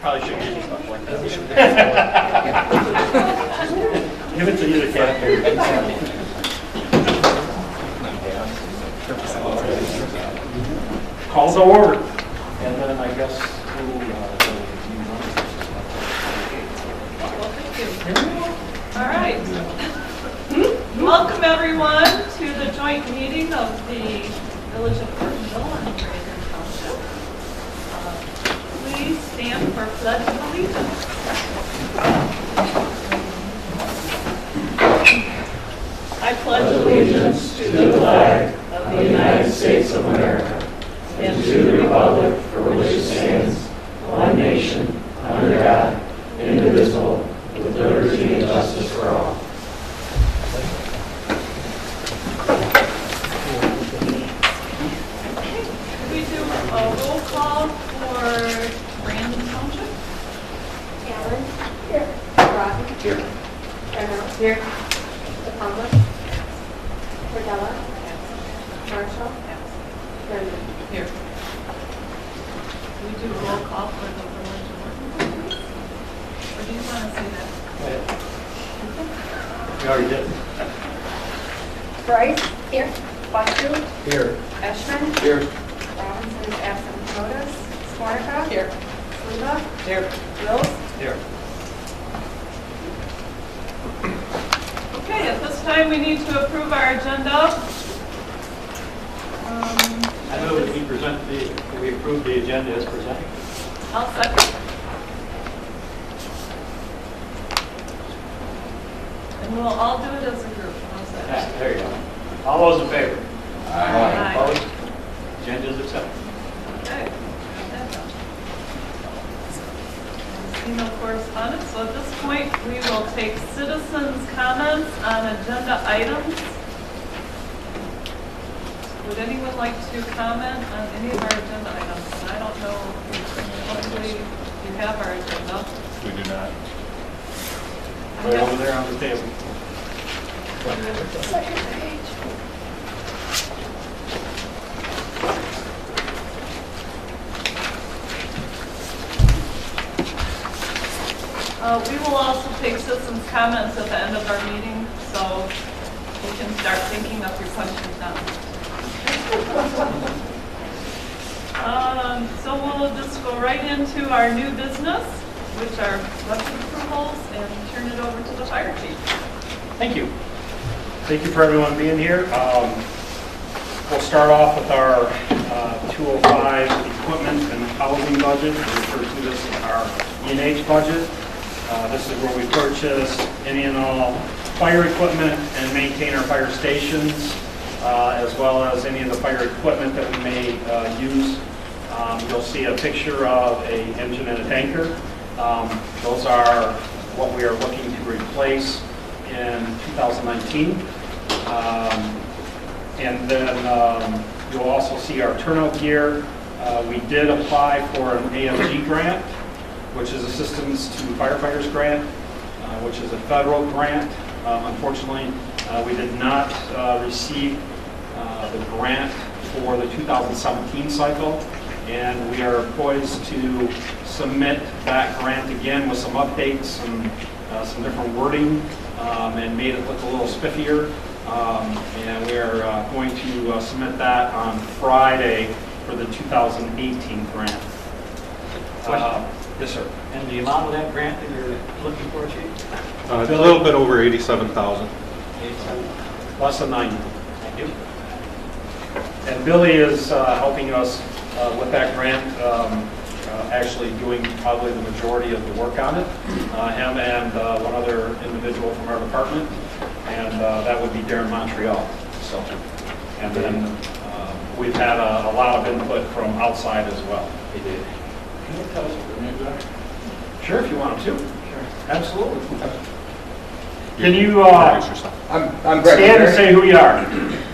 Probably shouldn't give you stuff like that. Give it to either cat. Calls to order. And then I guess All right. Welcome everyone to the joint meeting of the Village of Ortonville and Fraser Township. Please stand for Pledge of Allegiance. I pledge allegiance to the flag of the United States of America and to the republic for which it stands, one nation, under God, indivisible, with liberty and justice for all. Could we do a roll call for Brandon Township? Allen. Here. Rotten. Here. Reynolds. Here. DePalma. Cordella. Marshall. Brendan. Here. Can we do a roll call for the Village of Ortonville, please? Or do you want to say that? We already did. Bryce. Here. Westfield. Here. Ashman. Here. Robinson is absent. Modas. Swarnica. Here. Sluba. Here. Wills. Here. Okay, at this time, we need to approve our agenda. I know that we approved the agenda as presented. I'll second. And we'll all do it as a group. How's that? There you go. All those in favor? Aye. Opposed? Agenda is accepted. Okay. See no correspondence, so at this point, we will take citizens' comments on agenda items. Would anyone like to comment on any of our agenda items? I don't know, hopefully you have our agenda. We do not. Right over there on the table. Second page. We will also take citizens' comments at the end of our meeting, so you can start thinking of your questions now. So we'll just go right into our new business, which are budget approvals, and turn it over to the fire chief. Thank you. Thank you for everyone being here. We'll start off with our 205 equipment and housing budget. We refer to this as our E&H budget. This is where we purchase any and all fire equipment and maintain our fire stations, as well as any of the fire equipment that we may use. You'll see a picture of an engine and a tanker. Those are what we are looking to replace in 2019. And then you'll also see our turnout gear. We did apply for an AMG grant, which is Assistance to Firefighters Grant, which is a federal grant. Unfortunately, we did not receive the grant for the 2017 cycle, and we are poised to submit that grant again with some updates and some different wording, and made it look a little spiffier. And we are going to submit that on Friday for the 2018 grant. Yes, sir. And the amount of that grant that you're looking for, Chief? A little bit over 87,000. Less than 90. Thank you. And Billy is helping us with that grant, actually doing probably the majority of the work on it. Him and one other individual from our department, and that would be Darren Montreal. So, and then we've had a lot of input from outside as well. He did. Can you tell us what the names are? Sure, if you want to. Sure. Absolutely. Can you Introduce yourself. I'm Greg stand and Woodbury. say who you are?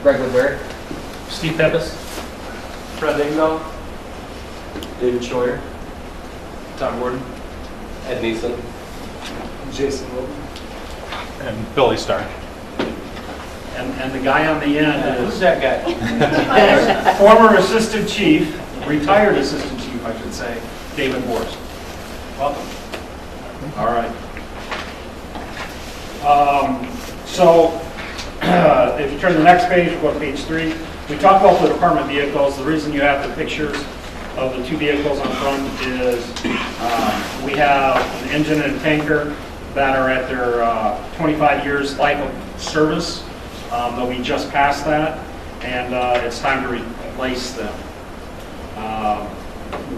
Greg Woodbury. Steve Pepis. Fred Engdahl. David Schroyer. Tom Gordon. Ed Neeson. Jason Wilton. And Billy Stark. And the guy on the end Who's is that guy? former assistant chief, retired assistant chief, I should say, David Horst. Welcome. All right. So if you turn to the next page, we'll go to page 3. We talked about the department vehicles. The reason you have the pictures of the 2 vehicles on front is we have an engine and a tanker that are at their 25 years life of service, though we just passed that, and it's time to replace them.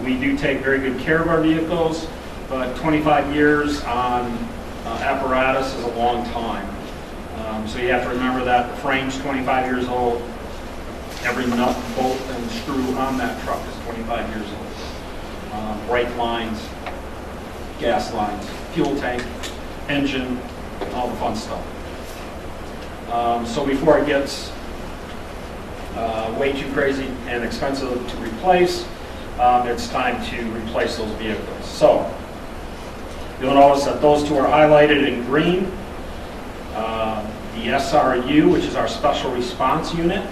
We do take very good care of our vehicles, but 25 years on apparatus is a long time. So you have to remember that the frame's 25 years old. Every nut, bolt, and screw on that truck is 25 years old. Brake lines, gas lines, fuel tank, engine, all the fun stuff. So before it gets way too crazy and expensive to replace, it's time to replace those vehicles. So you'll notice that those 2 are highlighted in green. The SRU, which is our Special Response Unit,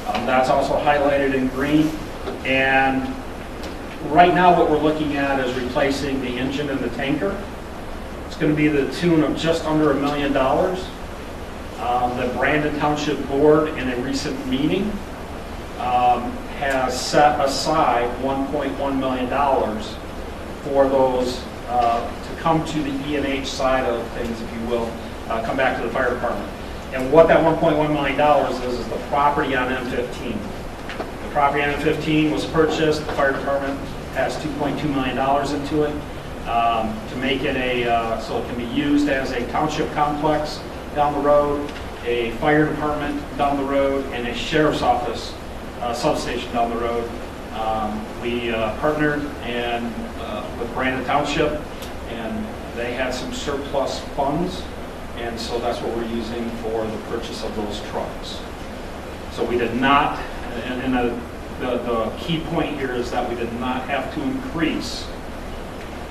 that's also highlighted in green. And right now what we're looking at is replacing the engine and the tanker. It's going to be the tune of just under $1 million. The Brandon Township Board in a recent meeting has set aside $1.1 million for those to come to the E&H side of things, if you will, come back to the fire department. And what that $1.1 million is the property on M15. The property on M15 was purchased. The fire department has $2.2 million into it to make it so it can be used as a township complex down the road, a fire department down the road, and a sheriff's office substation down the road. We partnered with Brandon Township, and they had some surplus funds, and so that's what we're using for the purchase of those trucks. So we did not, and the key point here is that we did not have to increase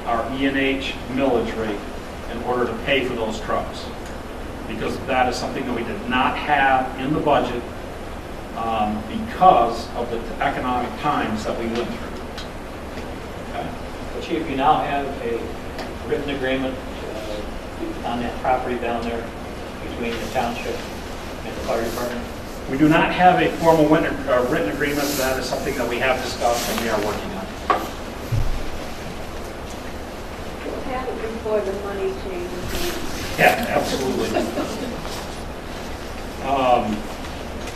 our E&H millage rate in order to pay for those trucks, because that is something that we did not have in the budget because of the economic times that we went through. Okay. Well, Chief, you now have a written agreement on that property down there between the township and the fire department? We do not have a formal written agreement. That is something that we have discussed and we are working on. We'll have it before the money changes. Yeah, absolutely.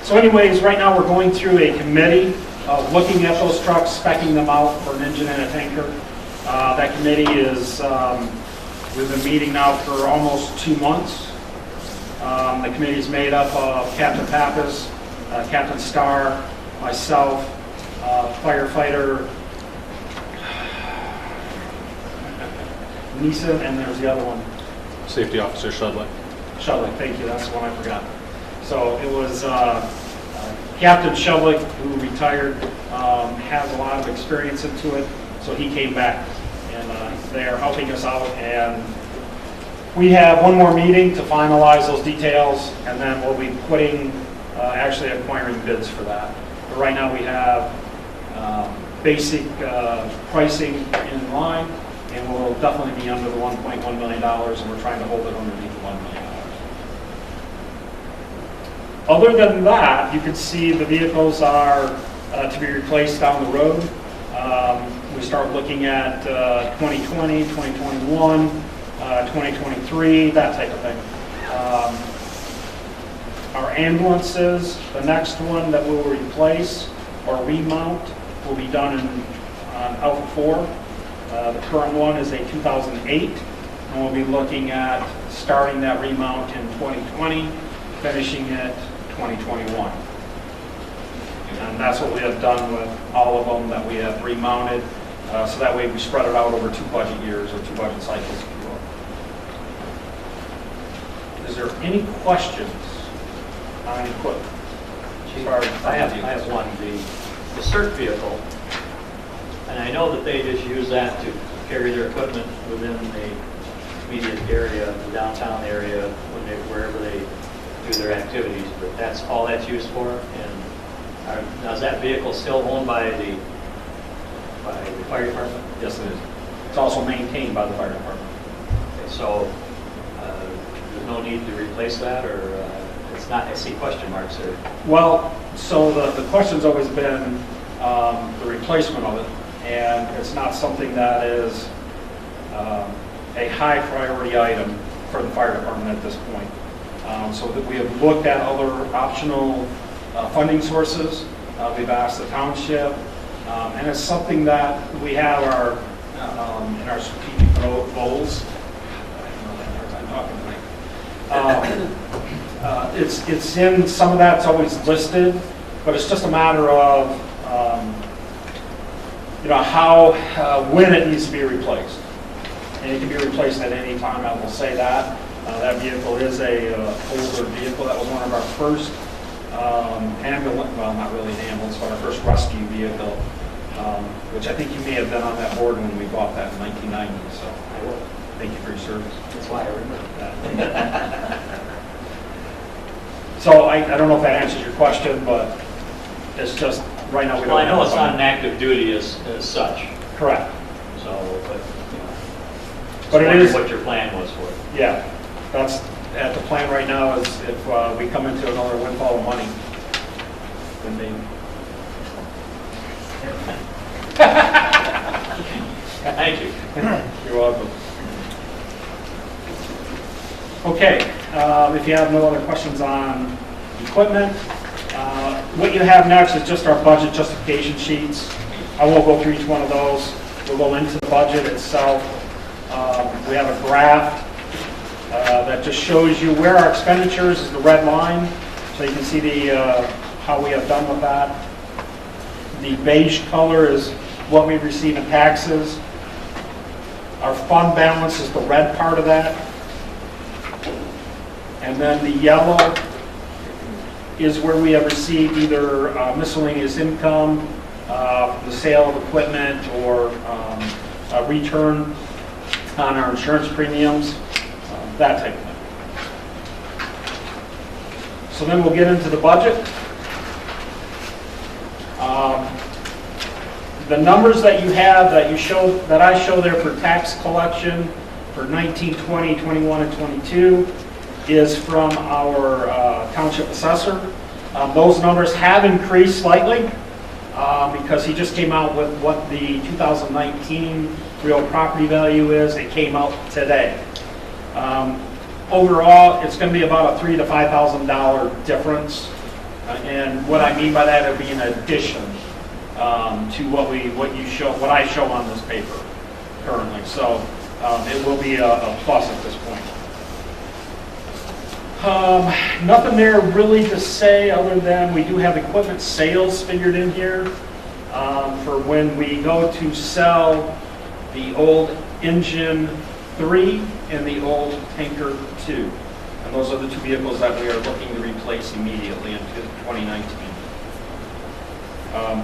So anyways, right now we're going through a committee looking at those trucks, speccing them out for an engine and a tanker. That committee is, we've been meeting now for almost 2 months. The committee is made up of Captain Pappas, Captain Starr, myself, firefighter Neeson, and there's the other one. Safety Officer Shudley. Shudley, thank you, that's the one I forgot. So it was Captain Shudley, who retired, has a lot of experience into it, so he came back, and they are helping us out, and we have one more meeting to finalize those details, and then we'll be putting, actually acquiring bids for that. But right now we have basic pricing in line, and we'll definitely be under the $1.1 million, and we're trying to hold it underneath the $1 million. Other than that, you can see the vehicles are to be replaced down the road. We start looking at 2020, 2021, 2023, that type of thing. Our ambulances, the next one that we'll replace or remount will be done on Alpha 4. The current one is a 2008, and we'll be looking at starting that remount in 2020, finishing it 2021. And that's what we have done with all of them that we have remounted, so that way we spread it out over 2 budget years or 2 budget cycles, if you will. Is there any questions on equipment? I have one. The CERT vehicle, and I know that they just use that to carry their equipment within the immediate area, the downtown area, wherever they do their activities, but that's all that's used for. And now is that vehicle still owned by the fire department? Yes, it is. It's also maintained by the fire department. Okay, so there's no need to replace that, or it's not, I see question marks there. Well, so the question's always been the replacement of it, and it's not something that is a high priority item for the fire department at this point. So that we have looked at other optional funding sources. We've asked the township, and it's something that we have in our strategic goals. I don't know, I have a hard time talking tonight. It's in, some of that's always listed, but it's just a matter of, when it needs to be replaced. And it can be replaced at any time, I will say that. That vehicle is a older vehicle. That was one of our first ambulance, well, not really an ambulance, but our first rescue vehicle, which I think you may have been on that board when we bought that in 1990, so I will. thank you for your service. That's why I remember that. So I don't know if that answers your question, but it's just, right now we don't Well, I know have it's a not an fund. active duty as such, Correct. so, but, you know. But it wondering is- what your plan was for it. Yeah, that's, at the plan right now is if we come into another windfall of money, then they, Thank you. you're welcome. Okay, if you have no other questions on equipment, what you have next is just our budget justification sheets. I won't go through each one of those. We'll go into the budget itself. We have a graph that just shows you where our expenditures is the red line, so you can see the how we have done with that. The beige color is what we receive in taxes. Our fund balance is the red part of that. And then the yellow is where we have received either miscellaneous income, the sale of equipment, or a return on our insurance premiums, that type of thing. So then we'll get into the budget. The numbers that you have, that I show there for tax collection for 19, 20, 21, and 22 is from our township assessor. Those numbers have increased slightly because he just came out with what the 2019 real property value is. It came out today. Overall, it's going to be about a $3,000 to $5,000 difference. And what I mean by that, it would be an addition to what I show on this paper currently. So it will be a plus at this point. Nothing there really to say other than we do have equipment sales figured in here for when we go to sell the old Engine 3 and the old Tanker 2. And those are the two vehicles that we are looking to replace immediately in 2019.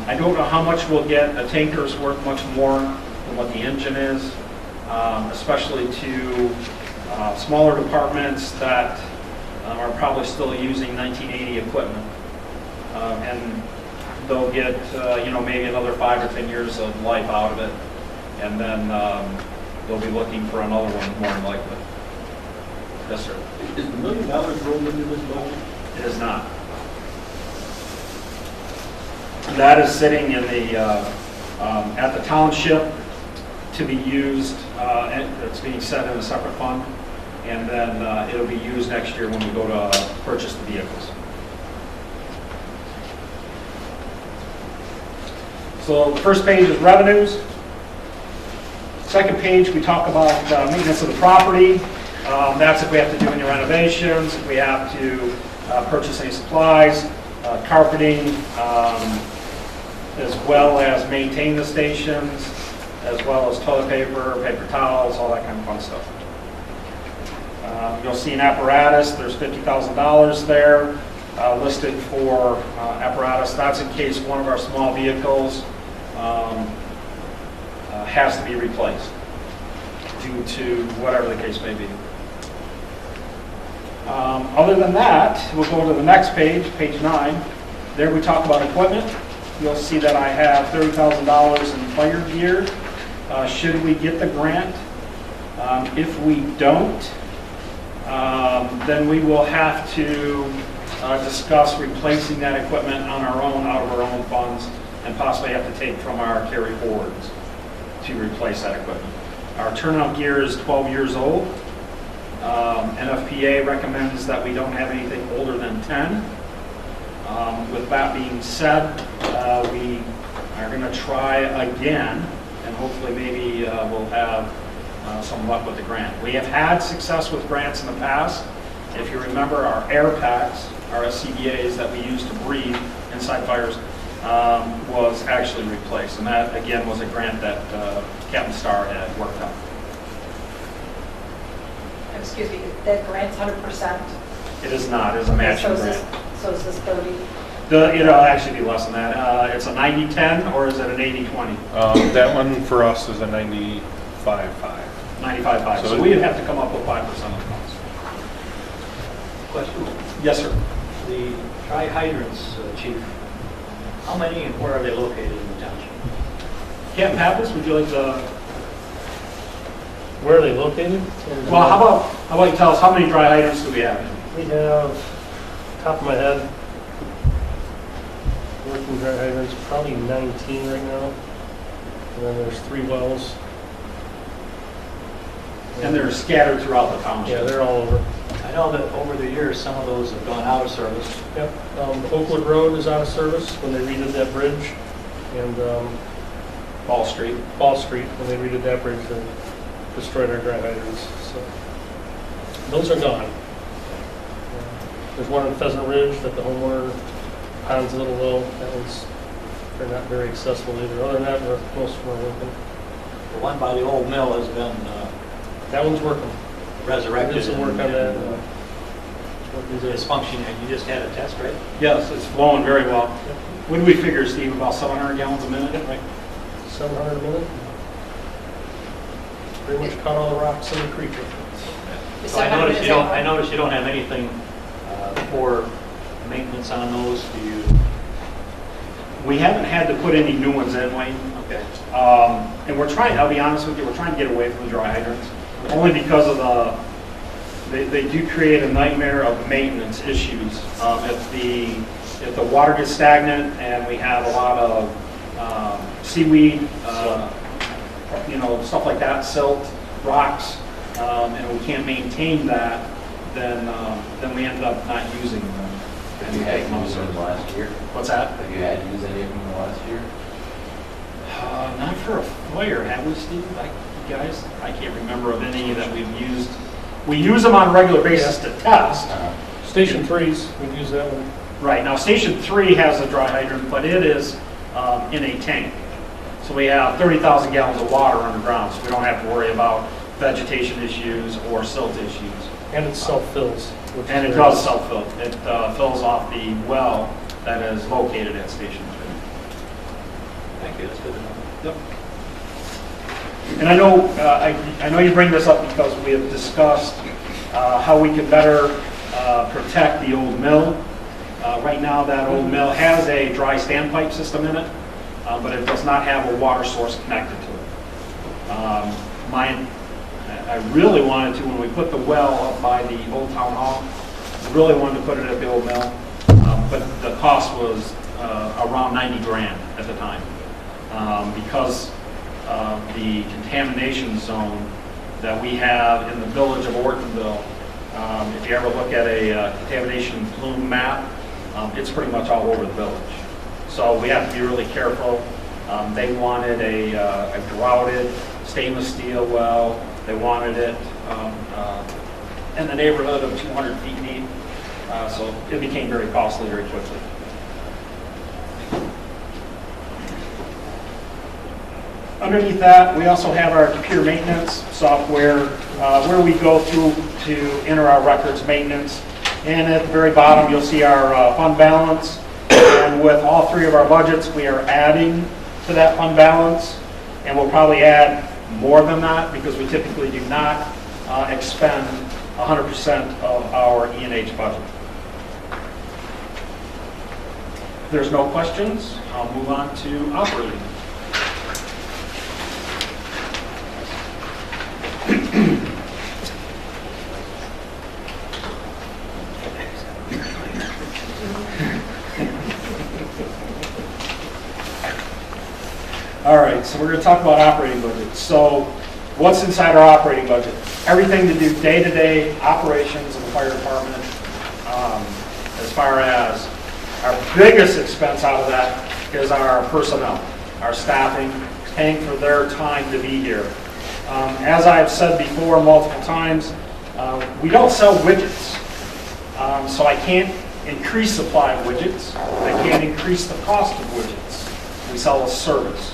I don't know how much we'll get. A Tanker is worth much more than what the engine is, especially to smaller departments that are probably still using 1980 equipment. And they'll get, maybe another 5 or 10 years of life out of it. And then they'll be looking for another one more than likely. Yes, sir. Is the $1 million rolled into this budget? It is not. That is sitting in the, at the township to be used, and it's being set in a separate fund. And then it'll be used next year when we go to purchase the vehicles. So the first page is revenues. Second page, we talk about maintenance of the property. That's if we have to do any renovations, if we have to purchase any supplies, carpeting, as well as maintain the stations, as well as toilet paper, paper towels, all that kind of fun stuff. You'll see an apparatus, there's $50,000 there listed for apparatus. That's in case one of our small vehicles has to be replaced due to whatever the case may be. Other than that, we'll go to the next page, page 9. There we talk about equipment. You'll see that I have $30,000 in fire gear should we get the grant. If we don't, then we will have to discuss replacing that equipment on our own, out of our own funds, and possibly have to take from our carry forwards to replace that equipment. Our turnout gear is 12 years old. NFPA recommends that we don't have anything older than 10. With that being said, we are going to try again, and hopefully maybe we'll have some luck with the grant. We have had success with grants in the past. If you remember, our air packs, our SCBAs that we used to breathe inside fires, was actually replaced. And that, again, was a grant that Captain Starr had worked on. Excuse me, that grant's 100%? It is not. It is a matching grant. So is this 30? It'll actually be less than that. It's a 90-10, or is it an 80-20? That one for us is a 95.5. 95.5. So we'd have to come up with 5% of the cost. Question? Yes, sir. The dry hydrants, Chief, how many and where are they located in the township? Captain Pappas, would you like to? Where are they located? Well, how about you tell us how many dry hydrants do we have? We have, top of my head, working dry hydrants, probably 19 right now. And then there's 3 wells. And they're scattered throughout the Yeah, township. they're all over. I know that over the years, some of those have gone out of service. Yep. Oakwood Road is out of service when they redid that bridge. And Ball Street. Ball Street, when they redid that bridge, they destroyed our dry hydrants. So those are gone. There's one in Pheasant Ridge that the homeowner pond's a little low. That one's, they're not very accessible either. Other than that, most of them are working. The one by the old mill has been That one's working. resurrected. Did some work on that. It's functioning. You just had a test, right? Yes, it's flowing very well. What do we figure, Steve? About 700 gallons a minute? Right. 700 a minute. Pretty much caught all the rocks in the creek. So I noticed you don't have anything for maintenance on those. Do you? We haven't had to put any new ones in, Wayne. Okay. And we're trying, I'll be honest with you, we're trying to get away from the dry hydrants. Only because of they do create a nightmare of maintenance issues. If the water gets stagnant and we have a lot of seaweed, stuff like that, silt, rocks, and we can't maintain that, then we end up not using them. Have you had to use them last year? What's that? Have you had to use any of them last year? Not for a fire, have we, Steve? You guys, I can't remember of any that we've used. We use them on a regular basis to test. Station 3's, we've used that one. Right, now Station 3 has a dry hydrant, but it is in a tank. So we have 30,000 gallons of water underground, so we don't have to worry about vegetation issues or silt issues. And it self-fills. And it does self-fill. It fills off the well that is located at Station 3. Thank you. That's good to know. Yep. And I know, I know you bring this up because we have discussed how we can better protect the old mill. Right now, that old mill has a dry standpipe system in it, but it does not have a water source connected to it. I really wanted to, when we put the well up by the old town hall, really wanted to put it at the old mill, but the cost was around 90 grand at the time. Because of the contamination zone that we have in the village of Ortonville. If you ever look at a contamination plume map, it's pretty much all over the village. So we have to be really careful. They wanted a grouted stainless steel well. They wanted it in the neighborhood of 200 feet deep. So it became very costly very quickly. Underneath that, we also have our computer maintenance software where we go through to enter our records maintenance. And at the very bottom, you'll see our fund balance. And with all 3 of our budgets, we are adding to that fund balance. And we'll probably add more than that because we typically do not expend 100% of our E&H budget. If there's no questions, I'll move on to operating. All right, so we're going to talk about operating budget. So what's inside our operating budget? Everything to do day-to-day operations of the fire department. As far as our biggest expense out of that is our personnel, our staffing, paying for their time to be here. As I've said before multiple times, we don't sell widgets. So I can't increase supply of widgets. I can't increase the cost of widgets. We sell a service.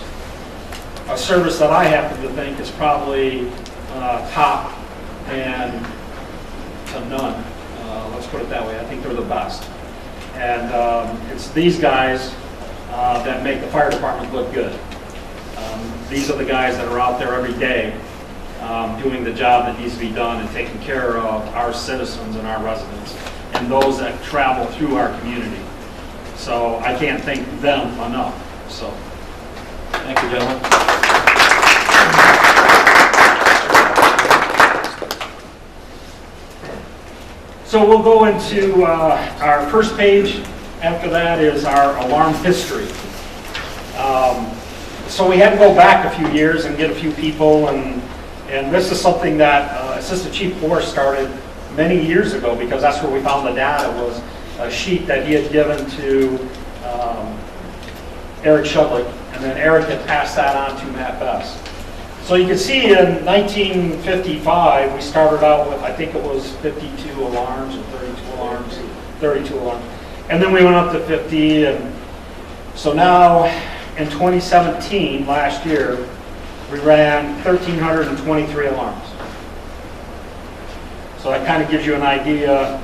A service that I happen to think is probably top and to none. Let's put it that way. I think they're the best. And it's these guys that make the fire department look good. These are the guys that are out there every day doing the job that needs to be done and taking care of our citizens and our residents and those that travel through our community. So I can't thank them enough. So, Thank you, gentlemen. so we'll go into our first page. After that is our alarm history. So we had to go back a few years and get a few people, and this is something that Assistant Chief Forrest started many years ago, because that's where we found the data, was a sheet that he had given to Eric Shudlick, and then Eric had passed that on to Matt Best. So you can see in 1955, we started out with, I think it was 52 alarms or 32 alarms. And then we went up to 50, and so now in 2017, last year, we ran 1,323 alarms. So that kind of gives you an idea,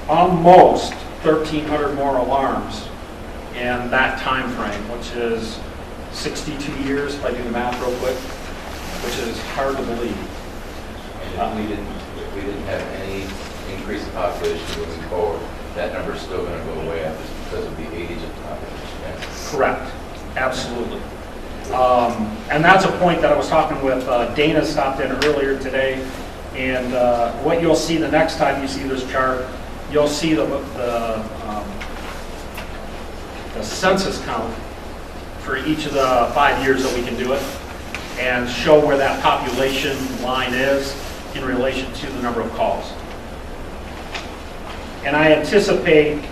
almost 1,300 more alarms in that time frame, which is 62 years, if I do the math real quick, which is hard to believe. And if we didn't have any increase in population moving forward, that number's still going to go way up just because of the age of the population. Yeah. Correct, absolutely. And that's a point that I was talking with Dana, stopped in earlier today, and what you'll see the next time you see this chart, you'll see the census count for each of the 5 years that we can do it, and show where that population line is in relation to the number of calls. And I anticipate,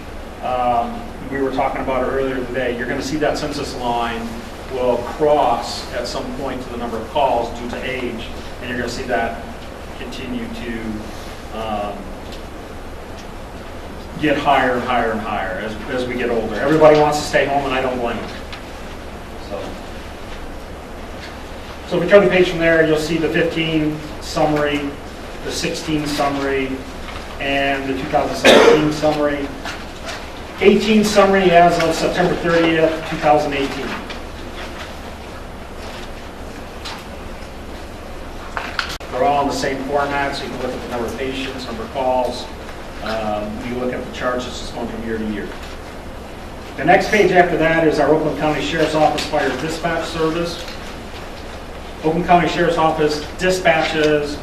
we were talking about it earlier today, you're going to see that census line will cross at some point to the number of calls due to age, and you're going to see that continue to get higher and higher and higher as we get older. Everybody wants to stay home, and I don't blame them. So if we turn the page from there, you'll see the 15 summary, the 16 summary, and the 2017 summary. 18 summary as of September 30th, 2018. They're all in the same format, so you can look at the number of patients, number of calls. You look at the charts, it's just going from year to year. The next page after that is our Oakland County Sheriff's Office Fire Dispatch Service. Oakland County Sheriff's Office dispatches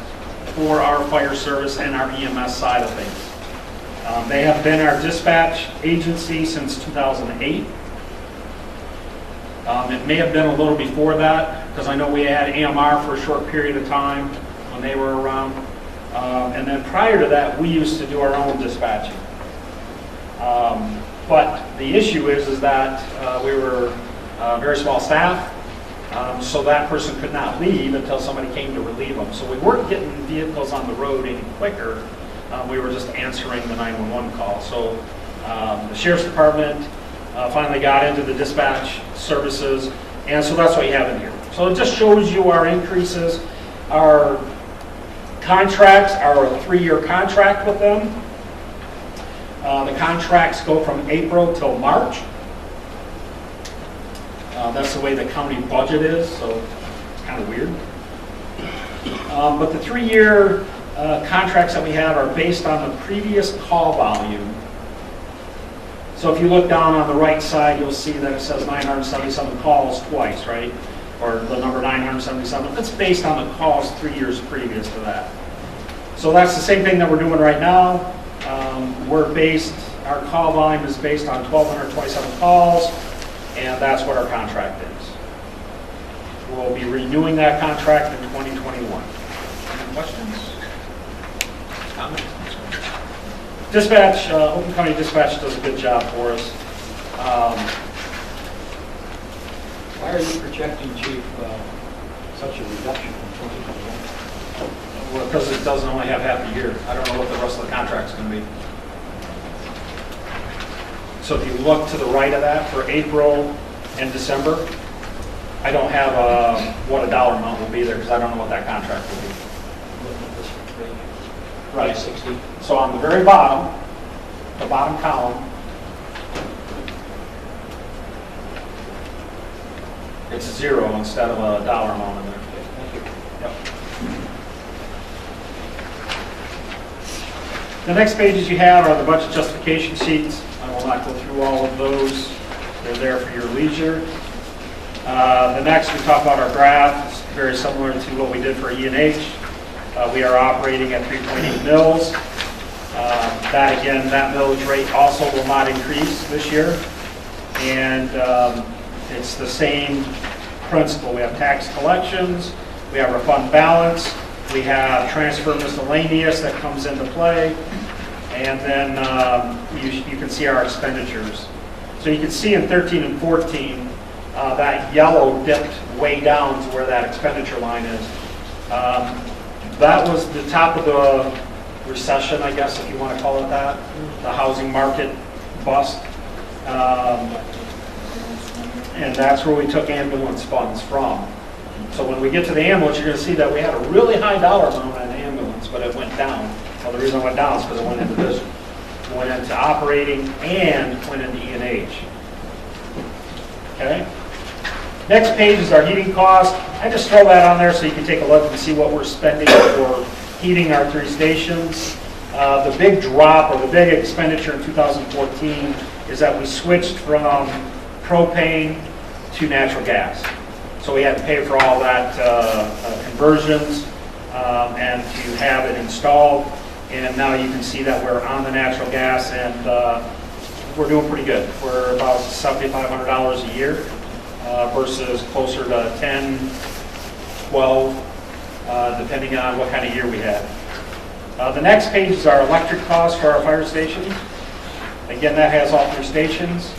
for our fire service and our EMS side of things. They have been our dispatch agency since 2008. It may have been a little before that, because I know we had AMR for a short period of time when they were around. And then prior to that, we used to do our own dispatching. But the issue is that we were a very small staff, so that person could not leave until somebody came to relieve them. So we weren't getting vehicles on the road any quicker. We were just answering the 911 call. So the Sheriff's Department finally got into the dispatch services, and so that's what you have in here. So it just shows you our increases. Our contracts are a 3-year contract with them. The contracts go from April till March. That's the way the county budget is, so it's kind of weird. But the 3-year contracts that we have are based on the previous call volume. So if you look down on the right side, you'll see that it says 977 calls twice, right? Or the number 977. That's based on the calls 3 years previous to that. So that's the same thing that we're doing right now. Our call volume is based on 1,227 calls. and that's what our contract is. We'll be renewing that contract in 2021. Any questions? Comments? Dispatch, Oakland County Dispatch does a good job for us. Why are you projecting, Chief, such a reduction in 2021? Well, because it doesn't only have half a year. I don't know what the rest of the contract's going to be. So if you look to the right of that for April and December, I don't have what a dollar amount will be there because I don't know what that contract will be. Looking at this page, Right. 60. So on the very bottom, the bottom column, it's 0 instead of a dollar amount in there. Thank you. Yep. The next pages you have are the budget justification sheets. I will not go through all of those. They're there for your leisure. The next, we talk about our graph. It's very similar to what we did for E&H. We are operating at 3.8 mils. That again, that millage rate also will not increase this year. And it's the same principle. We have tax collections, we have our fund balance, we have transfer miscellaneous that comes into play, and then you can see our expenditures. So you can see in 13 and 14, that yellow dipped way down to where that expenditure line is. That was the top of the recession, I guess, if you want to call it that, the housing market bust. And that's where we took ambulance funds from. So when we get to the ambulance, you're going to see that we had a really high dollar amount on the ambulance, but it went down. Well, the reason it went down is because it went into this. It went into operating and went into E&H. Okay? Next page is our heating cost. I just throw that on there so you can take a look and see what we're spending for heating our 3 stations. The big drop or the big expenditure in 2014 is that we switched from propane to natural gas. So we had to pay for all that conversions and to have it installed. And now you can see that we're on the natural gas and we're doing pretty good. We're about $7,500 a year versus closer to 10, 12, depending on what kind of year we had. The next page is our electric costs for our fire stations. Again, that has all 3 stations.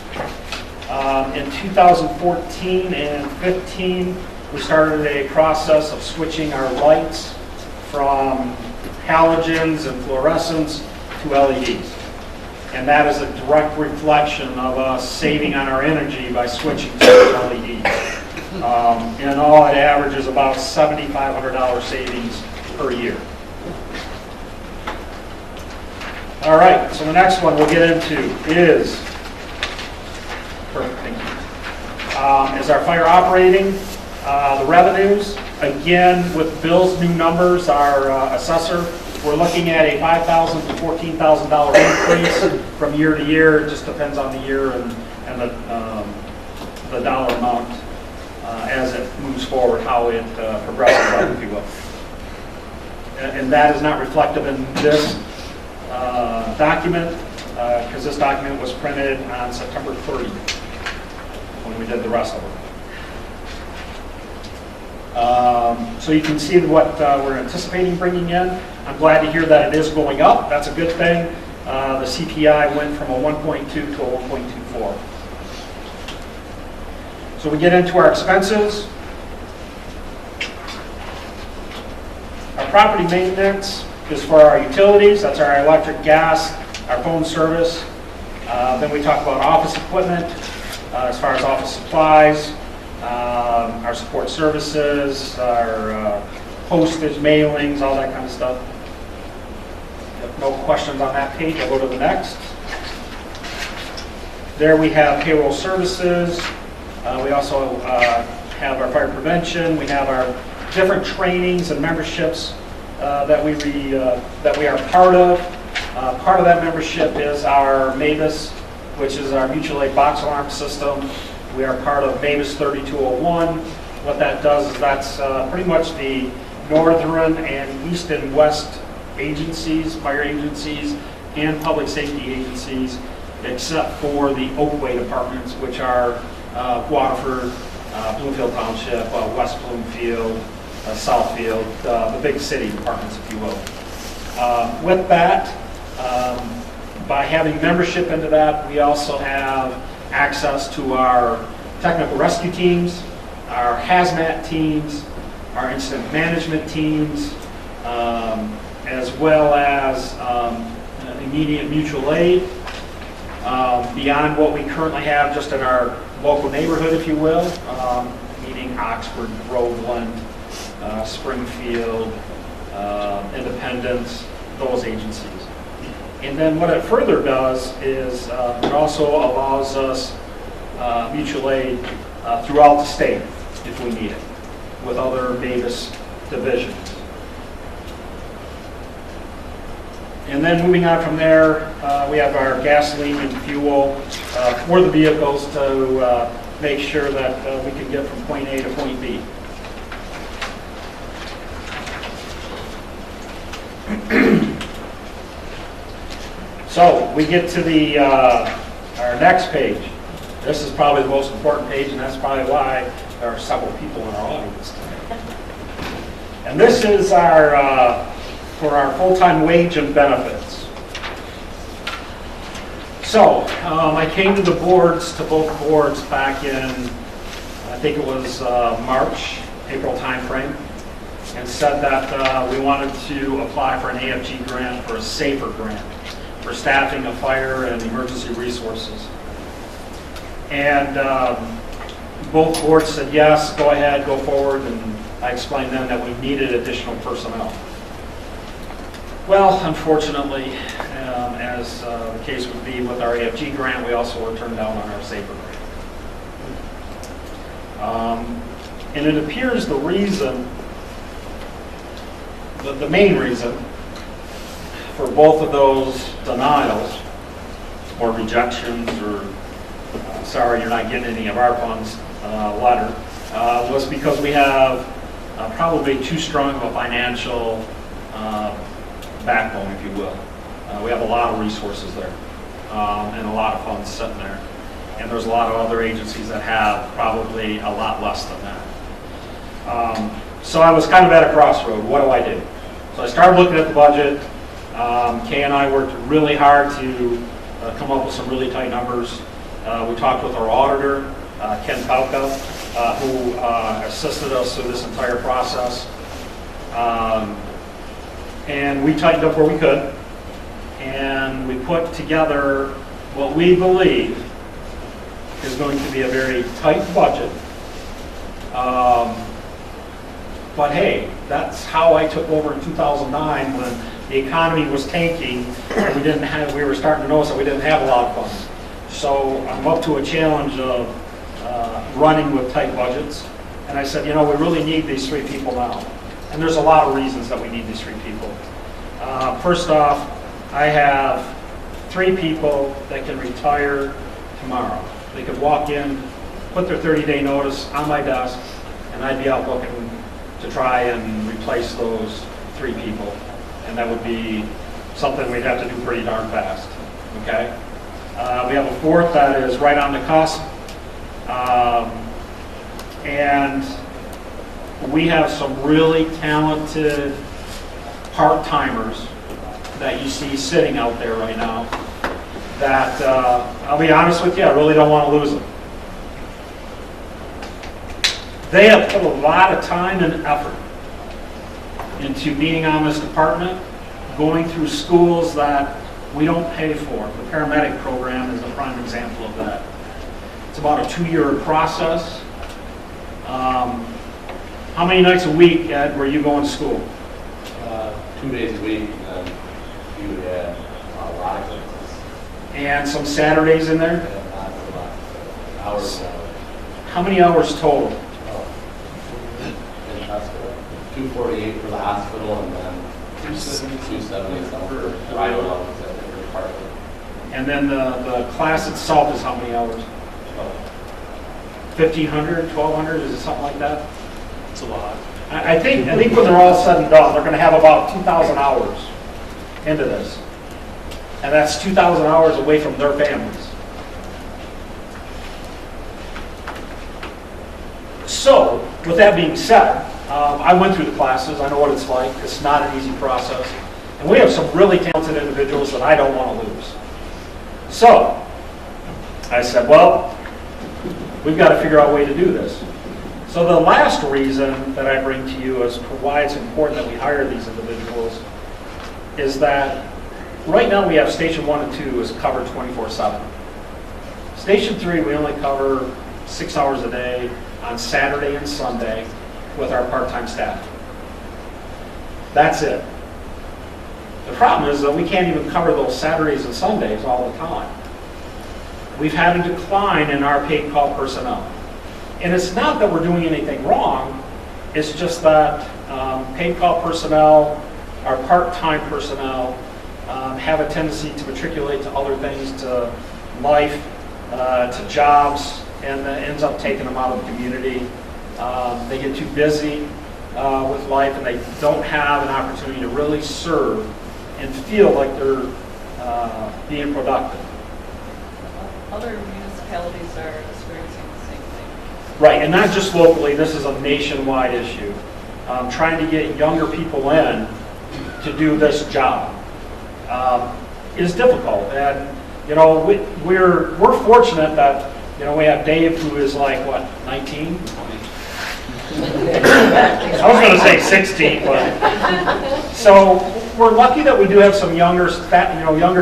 In 2014 and 15, we started a process of switching our lights from halogens and fluorescents to LEDs. And that is a direct reflection of us saving on our energy by switching to LEDs. In all, it averages about $7,500 savings per year. All right, so the next one we'll get into is is our fire operating, the revenues. Again, with Bill's new numbers, our assessor, we're looking at a $5,000 to $14,000 increase from year to year. It just depends on the year and the dollar amount as it moves forward, how it progresses, if you will. And that is not reflective in this document, because this document was printed on September 30th when we did the rest of it. So you can see what we're anticipating bringing in. I'm glad to hear that it is going up. That's a good thing. The CPI went from a 1.2 to a 1.24. So we get into our expenses. Our property maintenance is for our utilities. That's our electric, gas, our phone service. Then we talk about office equipment, as far as office supplies, our support services, our postage, mailings, all that kind of stuff. If no questions on that page, I'll go to the next. There we have payroll services. We also have our fire prevention. We have our different trainings and memberships that we are part of. Part of that membership is our MABUS, which is our mutual aid box alarm system. We are part of MABUS 3201. What that does is that's pretty much the northern and east and west agencies, fire agencies, and public safety agencies, except for the Oakway departments, which are Waterford, Bloomfield Township, West Bloomfield, Southfield, the big city departments, if you will. With that, by having membership into that, we also have access to our technical rescue teams, our hazmat teams, our incident management teams, as well as immediate mutual aid, beyond what we currently have just in our local neighborhood, if you will, meaning Oxford, Groveland, Springfield, Independence, those agencies. And then what it further does is it also allows us mutual aid throughout the state if we need it, with other Mavis divisions. And then moving on from there, we have our gasoline and fuel for the vehicles to make sure that we can get from point A to point B. So we get to the our next page. This is probably the most important page, and that's probably why there are several people in our audience today. And this is our for our full-time wage and benefits. So I came to both boards back in, I think it was March, April timeframe, and said that we wanted to apply for an AFG grant, for a SAFER grant, for staffing of fire and emergency resources. And both boards said yes, go ahead, go forward, and I explained then that we needed additional personnel. Well, unfortunately, as the case would be with our AFG grant, we also were turned down on our SAFER grant. And it appears the reason, the main reason for both of those denials or rejections or sorry you're not getting any of our funds letter was because we have probably too strong of a financial backbone, if you will. We have a lot of resources there and a lot of funds sitting there. And there's a lot of other agencies that have probably a lot less than that. So I was kind of at a crossroad. What do I do? So I started looking at the budget. Kay and I worked really hard to come up with some really tight numbers. We talked with our auditor, Ken Pauka, who assisted us through this entire process. And we tightened up where we could. And we put together what we believe is going to be a very tight budget. But hey, that's how I took over in 2009 when the economy was tanking and we were starting to notice that we didn't have a lot of funds. So I'm up to a challenge of running with tight budgets. And I said, you know, we really need these three people now. And there's a lot of reasons that we need these three people. First off, I have three people that can retire tomorrow. They could walk in, put their 30-day notice on my desk, and I'd be out looking to try and replace those three people. And that would be something we'd have to do pretty darn fast, okay? We have a fourth that is right on the cusp. And we have some really talented part-timers that you see sitting out there right now that, I'll be honest with you, I really don't want to lose them. They have put a lot of time and effort into being on this department, going through schools that we don't pay for. The paramedic program is a prime example of that. It's about a 2-year process. How many nights a week, Ed, were you going to school? 2 days a week, and you had a lot of classes. And some Saturdays in there? Yeah, lots of hours. How many hours total? In the hospital, 248 for the hospital, and then 270 some for rival levels at different departments. And then the class itself is how many hours? 1,500, 1,200, is it something like that? It's a lot. I think when they're all said and done, they're going to have about 2,000 hours into this. And that's 2,000 hours away from their families. So, with that being said, I went through the classes. I know what it's like. It's not an easy process. And we have some really talented individuals that I don't want to lose. So, I said, well, we've got to figure out a way to do this. So the last reason that I bring to you as to why it's important that we hire these individuals is that right now we have Station 1 and 2 is covered 24/7. Station 3 we only cover 6 hours a day on Saturday and Sunday with our part-time staff. That's it. The problem is that we can't even cover those Saturdays and Sundays all the time. We've had a decline in our paid call personnel. And it's not that we're doing anything wrong, it's just that paid call personnel, our part-time personnel, have a tendency to matriculate to other things, to life, to jobs, and that ends up taking them out of the community. They get too busy with life and they don't have an opportunity to really serve and feel like they're being productive. Other municipalities are experiencing the same thing. Right, and not just locally, this is a nationwide issue. Trying to get younger people in to do this job is difficult. And, you know, we're fortunate that, you know, we have Dave who is like, what, 19? I was going to say 16, but so we're lucky that we do have some younger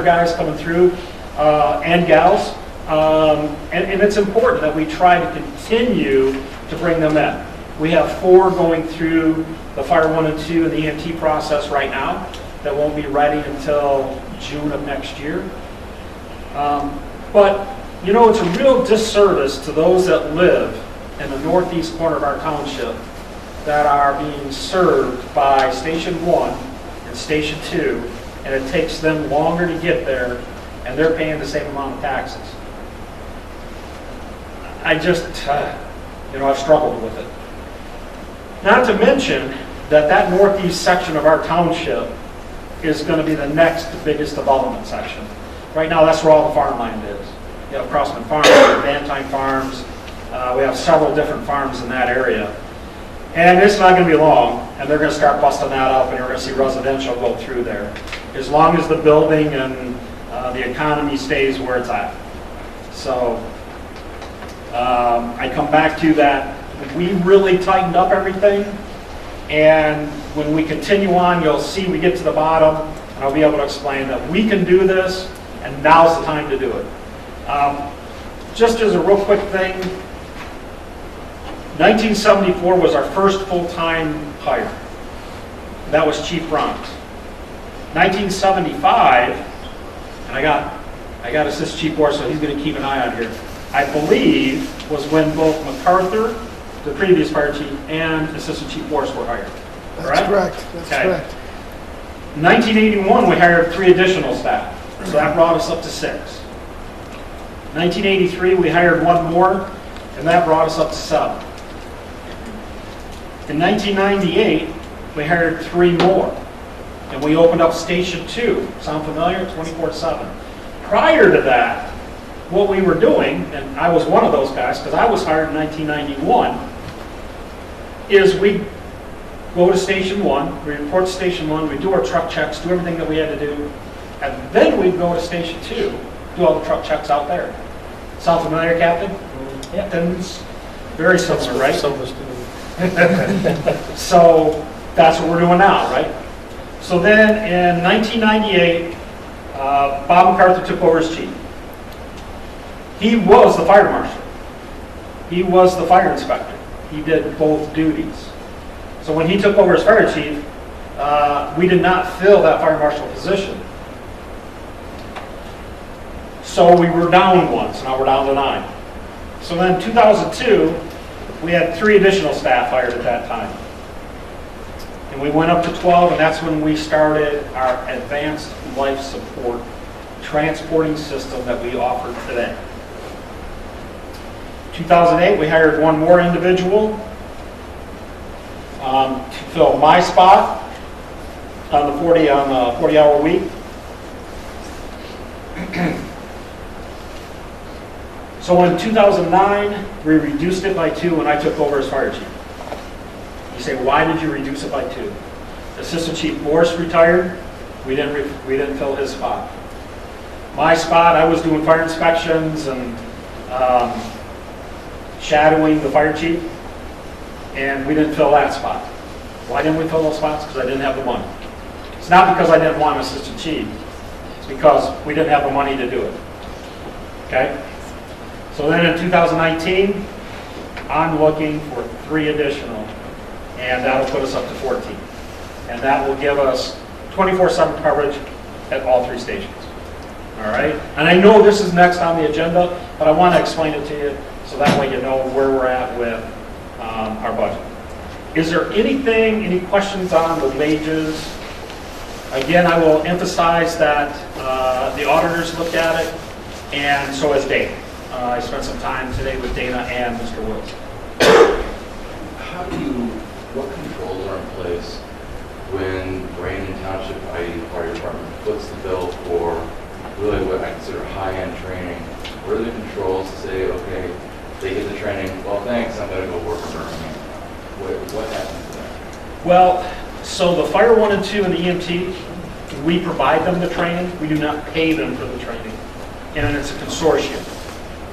guys coming through and gals, and it's important that we try to continue to bring them in. We have 4 going through the Fire 1 and 2 and the EMT process right now that won't be ready until June of next year. But you know, it's a real disservice to those that live in the northeast corner of our township that are being served by Station 1 and Station 2, and it takes them longer to get there, and they're paying the same amount of taxes. I just, I've struggled with it. Not to mention that northeast section of our township is going to be the next biggest development section. Right now, that's where all the farmland is. You have Crossman Farms, Van Tine Farms. We have several different farms in that area. And it's not going to be long, and they're going to start busting that up, and you're going to see residential go through there. As long as the building and the economy stays where it's at. So I come back to that. We really tightened up everything, and when we continue on, you'll see we get to the bottom, and I'll be able to explain that we can do this, and now's the time to do it. Just as a real quick thing, 1974 was our first full-time hire. That was Chief Bronx. 1975, and I got Assistant Chief Borst, so he's going to keep an eye on here. I believe was when both MacArthur, the previous fire chief, and Assistant Chief Borst were hired. That's correct. That's correct. 1981, we hired 3 additional staff, so that brought us up to 6. 1983, we hired 1 more, and that brought us up to 7. In 1998, we hired 3 more, and we opened up Station 2. Sound familiar? 24/7. Prior to that, what we were doing, and I was one of those guys because I was hired in 1991, is we go to Station 1, we report to Station 1, we do our truck checks, do everything that we had to do, and then we'd go to Station 2, do all the truck checks out there. Sound familiar, Captain? Yeah. Then it's very similar, right? So that's what we're doing now, right? So then in 1998, Bob MacArthur took over as chief. He was the fire marshal. He was the fire inspector. He did both duties. So when he took over as fire chief, we did not fill that fire marshal position. So we were down 1, so now we're down to 9. So then in 2002, we had 3 additional staff hired at that time. And we went up to 12, and that's when we started our advanced life support transporting system that we offer today. 2008, we hired 1 more individual to fill my spot on the 40-hour week. So in 2009, we reduced it by 2 when I took over as fire chief. You say, why did you reduce it by 2? Assistant Chief Morris retired. We didn't fill his spot. My spot, I was doing fire inspections and shadowing the fire chief, and we didn't fill that spot. Why didn't we fill those spots? Because I didn't have the money. It's not because I didn't want an assistant chief. It's because we didn't have the money to do it. Okay? So then in 2019, I'm looking for 3 additional, and that'll put us up to 14. And that will give us 24/7 coverage at all 3 stations. All right? And I know this is next on the agenda, but I want to explain it to you so that way you know where we're at with our budget. Is there anything, any questions on the wages? Again, I will emphasize that the auditors looked at it, and so has Dana. I spent some time today with Dana and Mr. Wills. What controls are in place when Brandon Township IED Fire Department foots the bill for really what I consider high-end training? What are the controls to say, okay, they get the training, well, thanks, I'm going to go work in Birmingham? What happens to that? Well, so the Fire 1 and 2 and the EMT, we provide them the training. We do not pay them for the training. And it's a consortium.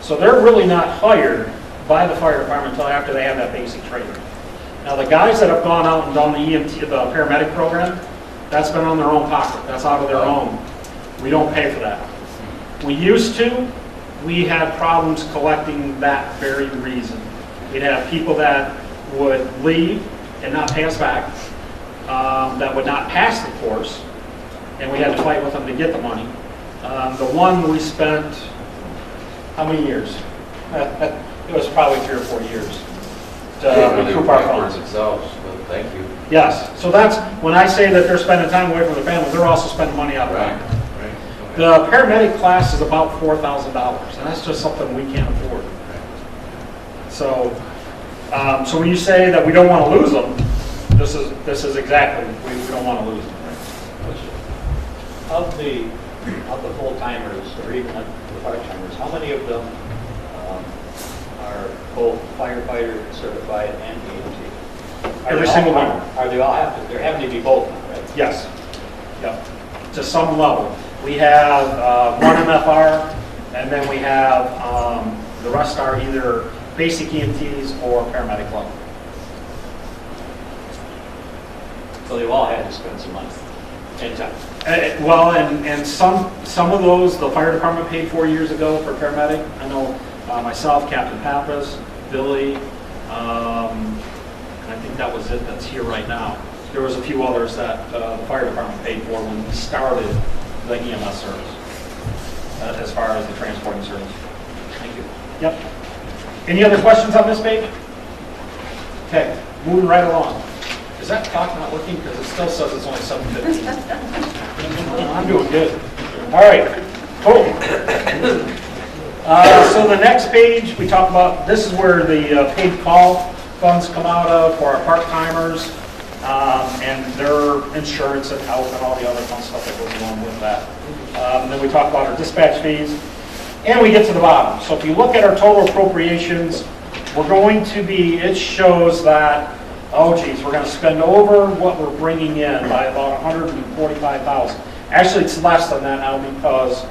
So they're really not hired by the fire department until after they have that basic training. Now, the guys that have gone out and done the EMT, the paramedic program, that's been on their own pocket. That's out of their own. We don't pay for that. We used to. We had problems collecting that very reason. We'd have people that would leave and not pay us back, that would not pass the course, and we had to fight with them to get the money. The one we spent, how many years? It was probably 3 or 4 years to recoup our funds. Itself, so thank you. Yes, so that's, when I say that they're spending time away from their family, they're also spending money out of Right, pocket. right. Okay. The paramedic class is about $4,000, and that's just something we can't afford. So, so when you say that we don't want to lose them, this is exactly, we don't want to lose them. Of the full-timers, or even the part-timers, how many of them are both firefighter certified and EMT? Every single one. Are they all have to, they're having to be both now, right? Yes. Yep. To some level. We have 1 MFR, and then we have, the rest are either basic EMTs or paramedic level. So they've all had to spend some money and time. Well, and some of those, the fire department paid 4 years ago for paramedic. I know myself, Captain Pappas, Billy, and I think that was it that's here right now. There was a few others that the fire department paid for when we started the EMS service, as far as the transporting service. Thank you. Yep. Any other questions on this page? Okay, moving right along. Is that clock not working? Because it still says it's only 7:15. I'm doing good. All right, cool. So the next page, we talk about, this is where the paid call funds come out of for our part-timers and their insurance and health and all the other fun stuff that goes along with that. And then we talk about our dispatch fees, and we get to the bottom. So if you look at our total appropriations, we're going to be, it shows that, oh geez, we're going to spend over what we're bringing in by about $145,000. Actually, it's less than that now because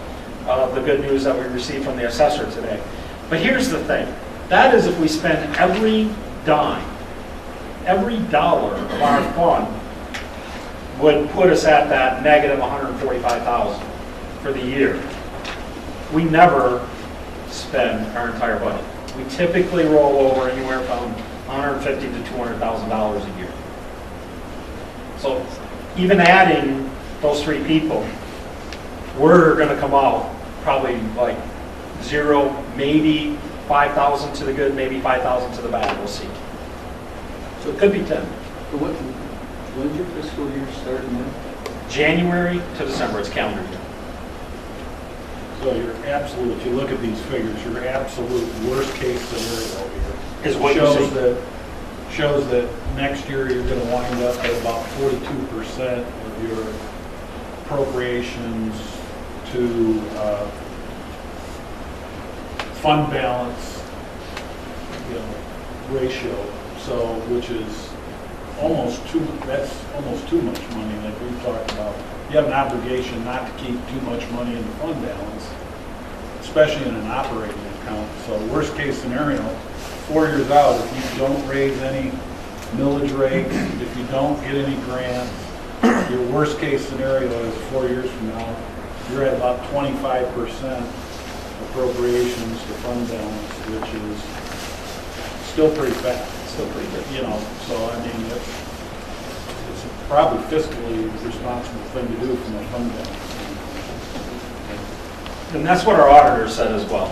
of the good news that we received from the assessor today. But here's the thing. That is if we spend every dime, every dollar of our fund would put us at that negative $145,000 for the year. We never spend our entire budget. We typically roll over anywhere from $150,000 to $200,000 a year. So even adding those 3 people, we're going to come out probably like 0, maybe 5,000 to the good, maybe 5,000 to the bad. We'll see. So it could be 10. When's your fiscal year starting now? January to December, it's calendar year. So your absolute, if you look at these figures, your absolute worst case scenario here Is what you see. shows that next year you're going to wind up at about 42% of your appropriations to fund balance, ratio, so, which is that's almost too much money, like we've talked about. You have an obligation not to keep too much money in the fund balance, especially in an operating account. So worst case scenario, 4 years out, if you don't raise any millage rates, if you don't get any grants, your worst case scenario is 4 years from now, you're at about 25% appropriations to fund balance, which is still pretty fast. Still pretty good. So I mean, it's probably fiscally responsible thing to do from a fund balance. And that's what our auditor said as well.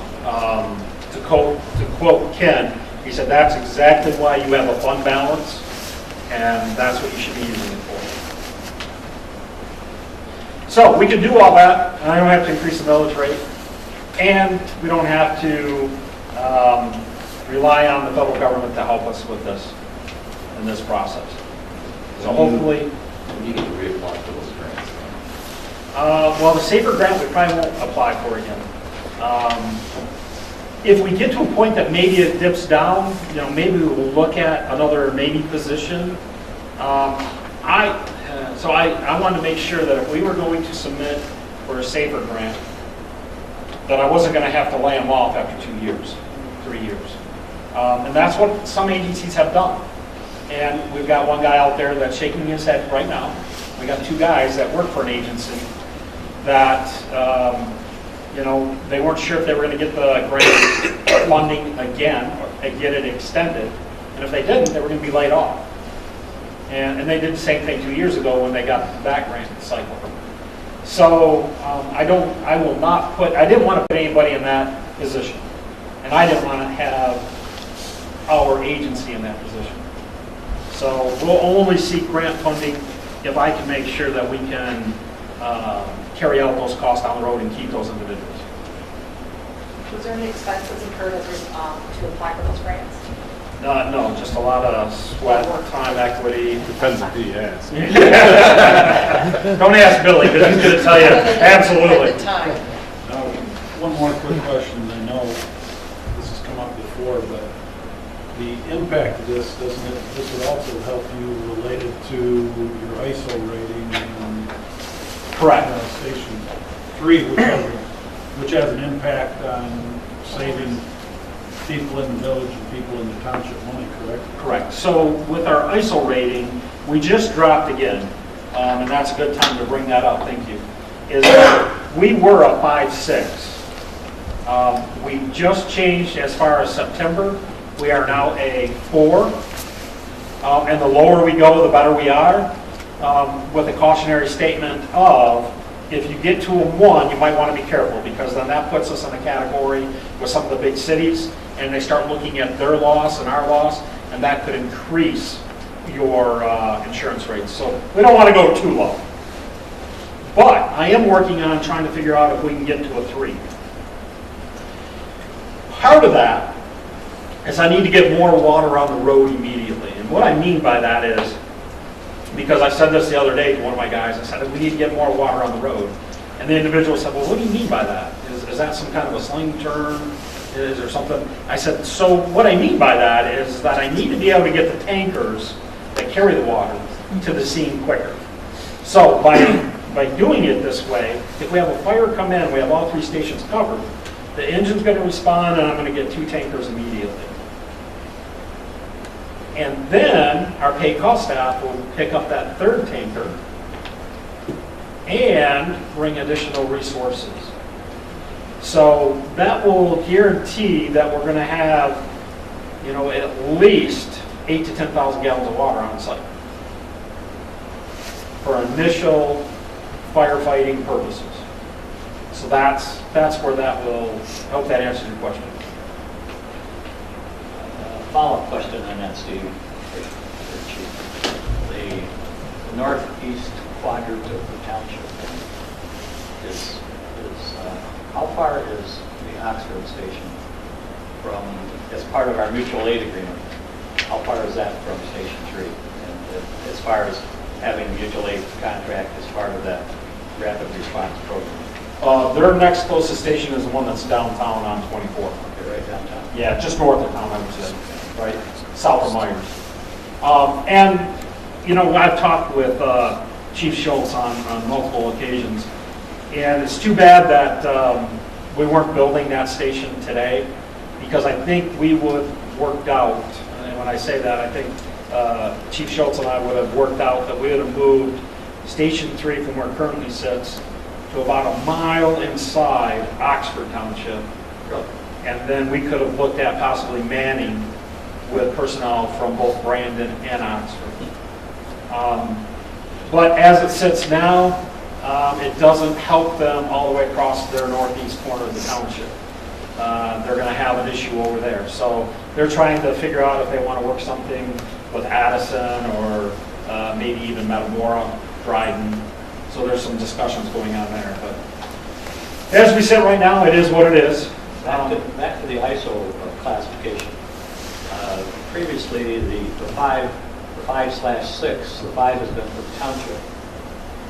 To quote Ken, he said that's exactly why you have a fund balance, and that's what you should be using it for. So we can do all that, and I don't have to increase the millage rate, and we don't have to rely on the federal government to help us with this, in this process. So hopefully... You need to reapply for those grants. Well, the SAFER grant we probably won't apply for again. If we get to a point that maybe it dips down, maybe we will look at another maybe position. So I wanted to make sure that if we were going to submit for a SAFER grant, that I wasn't going to have to lay them off after 2 years, 3 years. And that's what some agencies have done. And we've got one guy out there that's shaking his head right now. We got 2 guys that work for an agency that, they weren't sure if they were going to get the grant funding again and get it extended. And if they didn't, they were going to be laid off. And they did the same thing 2 years ago when they got that grant cycle. So I didn't want to put anybody in that position. And I didn't want to have our agency in that position. So we'll only seek grant funding if I can make sure that we can carry out those costs down the road and keep those individuals. Was there any expenses incurred to apply for those grants? No, just a lot of sweat, time, equity. Depends on who you ask. Don't ask Billy, because he's going to tell you absolutely. One more quick question. I know this has come up before, but the impact of this, this would also help you related to your ISO rating and Correct. Station 3, which has an impact on saving people in the village and people in the township money, correct? Correct. So with our ISO rating, we just dropped again, and that's a good time to bring that up, thank you, is that we were a 5.6. We just changed as far as September. We are now a 4. And the lower we go, the better we are, with a cautionary statement of, if you get to a 1, you might want to be careful, because then that puts us in a category with some of the big cities, and they start looking at their loss and our loss, and that could increase your insurance rates. So we don't want to go too low. But I am working on trying to figure out if we can get to a 3. Part of that is I need to get more water on the road immediately. And what I mean by that is, because I said this the other day to one of my guys, I said, we need to get more water on the road. And the individual said, well, what do you mean by that? Is that some kind of a sling term? Is there something? I said, so what I mean by that is that I need to be able to get the tankers that carry the water to the scene quicker. So by doing it this way, if we have a fire come in, we have all 3 stations covered, the engine's going to respond, and I'm going to get 2 tankers immediately. And then our paid call staff will pick up that 3rd tanker and bring additional resources. So that will guarantee that we're going to have, at least 8,000 to 10,000 gallons of water on site for initial firefighting purposes. So that's where that will. I hope that answers your question. Follow-up question on that, Steve. The northeast quadrant of the township is how far is the Oxford station from, as part of our mutual aid agreement, how far is that from Station 3? And as far as having a mutual aid contract as part of that rapid response program? Their next closest station is the one that's downtown on 24. Okay, downtown. Yeah, just north of town, I would say, right, south of Myers. And, you know, I've talked with Chief Schultz on multiple occasions, and it's too bad that we weren't building that station today, because I think we would have worked out, and when I say that, I think Chief Schultz and I would have worked out that we would have moved Station 3 from where it currently sits to about a mile inside Oxford Township. And then we could have looked at possibly manning with personnel from both Brandon and Oxford. But as it sits now, it doesn't help them all the way across their northeast corner of the township. They're going to have an issue over there. So they're trying to figure out if they want to work something with Addison or maybe even Metamora, Dryden. So there's some discussions going on there. But as we sit right now, it is what it is. Back to the ISO classification. Previously, the 5/6, the 5 has been for the township,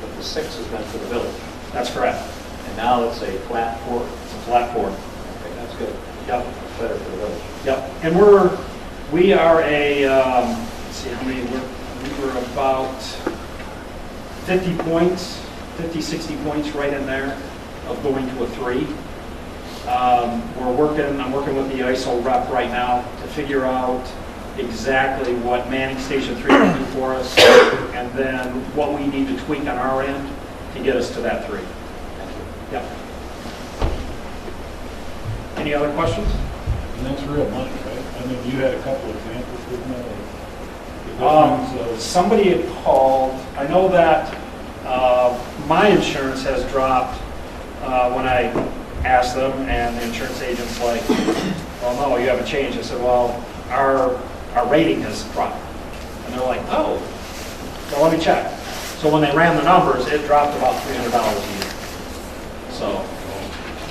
but the 6 has been for the village. That's correct. And now it's a flat 4. It's a flat 4. Okay, that's good. Yep. It's better for the village. Yep. And we are a, let's see how many, we were about 50 points, 50, 60 points right in there of going to a 3. I'm working with the ISO rep right now to figure out exactly what Manning Station 3 can do for us, and then what we need to tweak on our end to get us to that 3. Yep. Any other questions? And that's real money, right? I mean, you had a couple examples, didn't you? Somebody had called. I know that my insurance has dropped when I asked them, and the insurance agent's like, well, no, you haven't changed. I said, well, our rating has dropped. And they're like, oh, well, let me check. So when they ran the numbers, it dropped about $300 a year. So,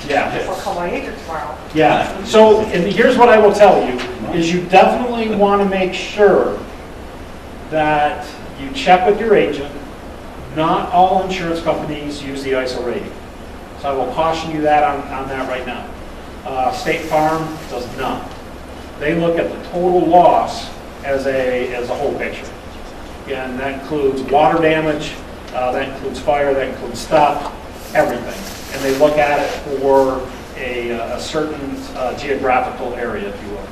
yeah. I'll call my agent tomorrow. Yeah, so and here's what I will tell you, is you definitely want to make sure that you check with your agent. Not all insurance companies use the ISO rating. So I will caution you that on that right now. State Farm does not. They look at the total loss as a whole picture. Again, that includes water damage, that includes fire, that includes theft, everything. And they look at it for a certain geographical area, if you will.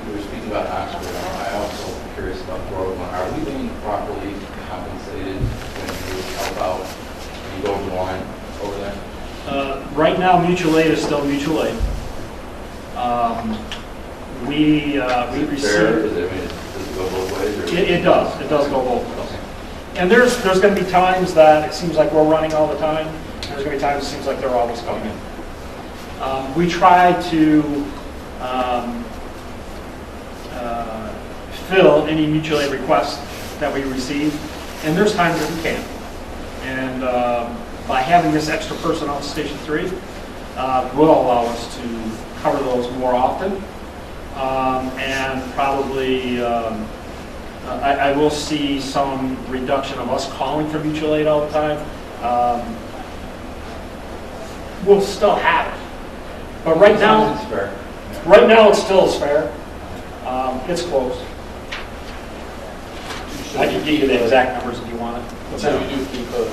We were speaking about Oxford. I also am curious about 401. Are we being properly compensated when you help out, when you go to the line over there? Right now, mutual aid is still mutual aid. We receive. Fair? Does it go both ways? Or? It does. It does go both ways. And there's going to be times that it seems like we're running all the time. There's going to be times it seems like they're always coming in. We try to fill any mutual aid requests that we receive, and there's times that we can't. And by having this extra person on Station 3 will allow us to cover those more often, and probably I will see some reduction of us calling for mutual aid all the time. We'll still have it, but right now it still is fair. It's close. I can give you the exact numbers if you want it. So you do keep a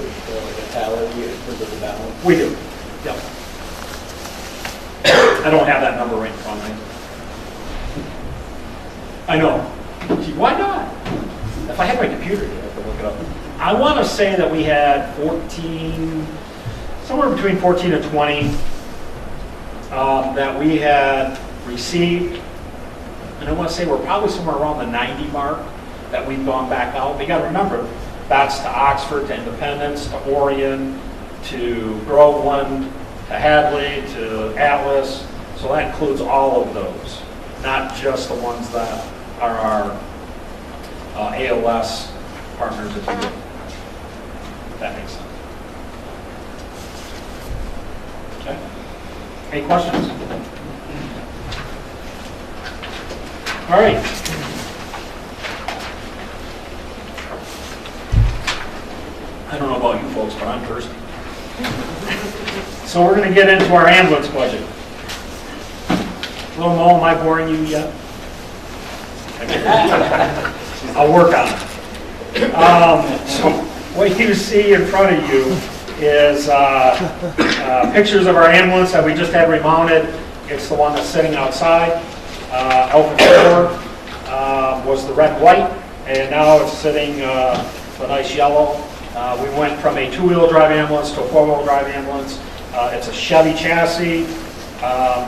tally in terms of the balance? We do. Yep. I don't have that number right in front of me. I know. Gee, why not? If I had my computer, I'd have to look it up. I want to say that we had 14, somewhere between 14 and 20 that we had received. And I want to say we're probably somewhere around the 90 mark that we've gone back out. But you got to remember, that's to Oxford, to Independence, to Orion, to Groveland, to Hadley, to Atlas. So that includes all of those, not just the ones that are our ALS partners, if you will. If that makes sense. Okay. Any questions? All right. I don't know about you folks, but I'm thirsty. So we're going to get into our ambulance budget. Little Mo, am I boring you yet? I'll work on it. So what you see in front of you is pictures of our ambulance that we just had remounted. It's the one that's sitting outside. Alpha 4 was the red and white, and now it's sitting the nice yellow. We went from a two-wheel drive ambulance to a four-wheel drive ambulance. It's a Chevy chassis.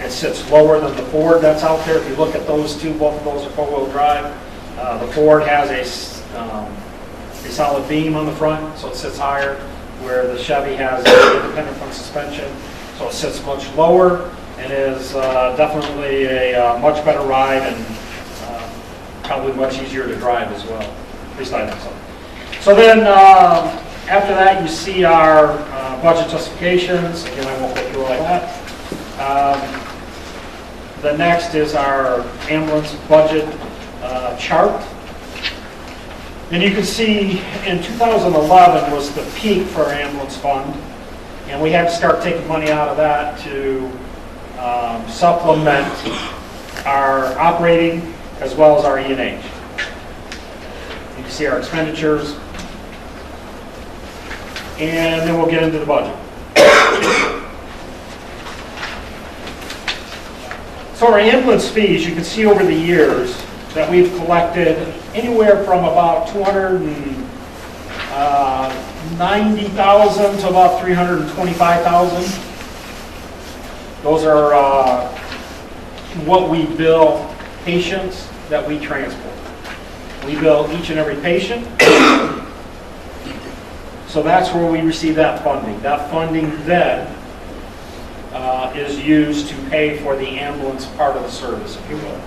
It sits lower than the Ford that's out there. If you look at those two, both of those are four-wheel drive. The Ford has a solid beam on the front, so it sits higher, where the Chevy has an independent front suspension, so it sits much lower and is definitely a much better ride and probably much easier to drive as well. At least I think so. So then after that, you see our budget justifications. Again, I won't go through all that. The next is our ambulance budget chart. And you can see in 2011 was the peak for our ambulance fund, and we had to start taking money out of that to supplement our operating as well as our E&H. You can see our expenditures, and then we'll get into the budget. So our ambulance fees, you can see over the years that we've collected anywhere from about $290,000 to about $325,000. Those are what we bill patients that we transport. We bill each and every patient. So that's where we receive that funding. That funding then is used to pay for the ambulance part of the service, if you will.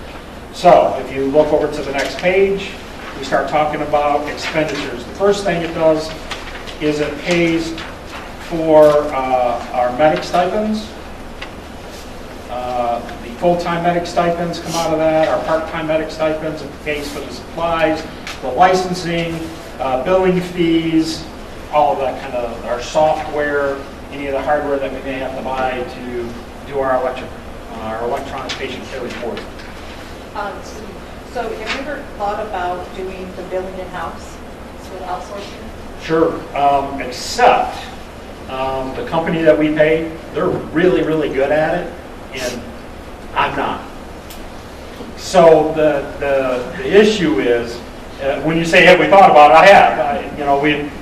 So if you look over to the next page, we start talking about expenditures. The first thing it does is it pays for our medic stipends. The full-time medic stipends come out of that. Our part-time medic stipends, it pays for the supplies, the licensing, billing fees, all of that kind of, our software, any of the hardware that we may have to buy to do our electronic patient care report. So have you ever thought about doing the billing in-house, so outsourcing? Sure, except the company that we pay, they're really, really good at it, and I'm not. So the issue is, when you say, have we thought about it? I have.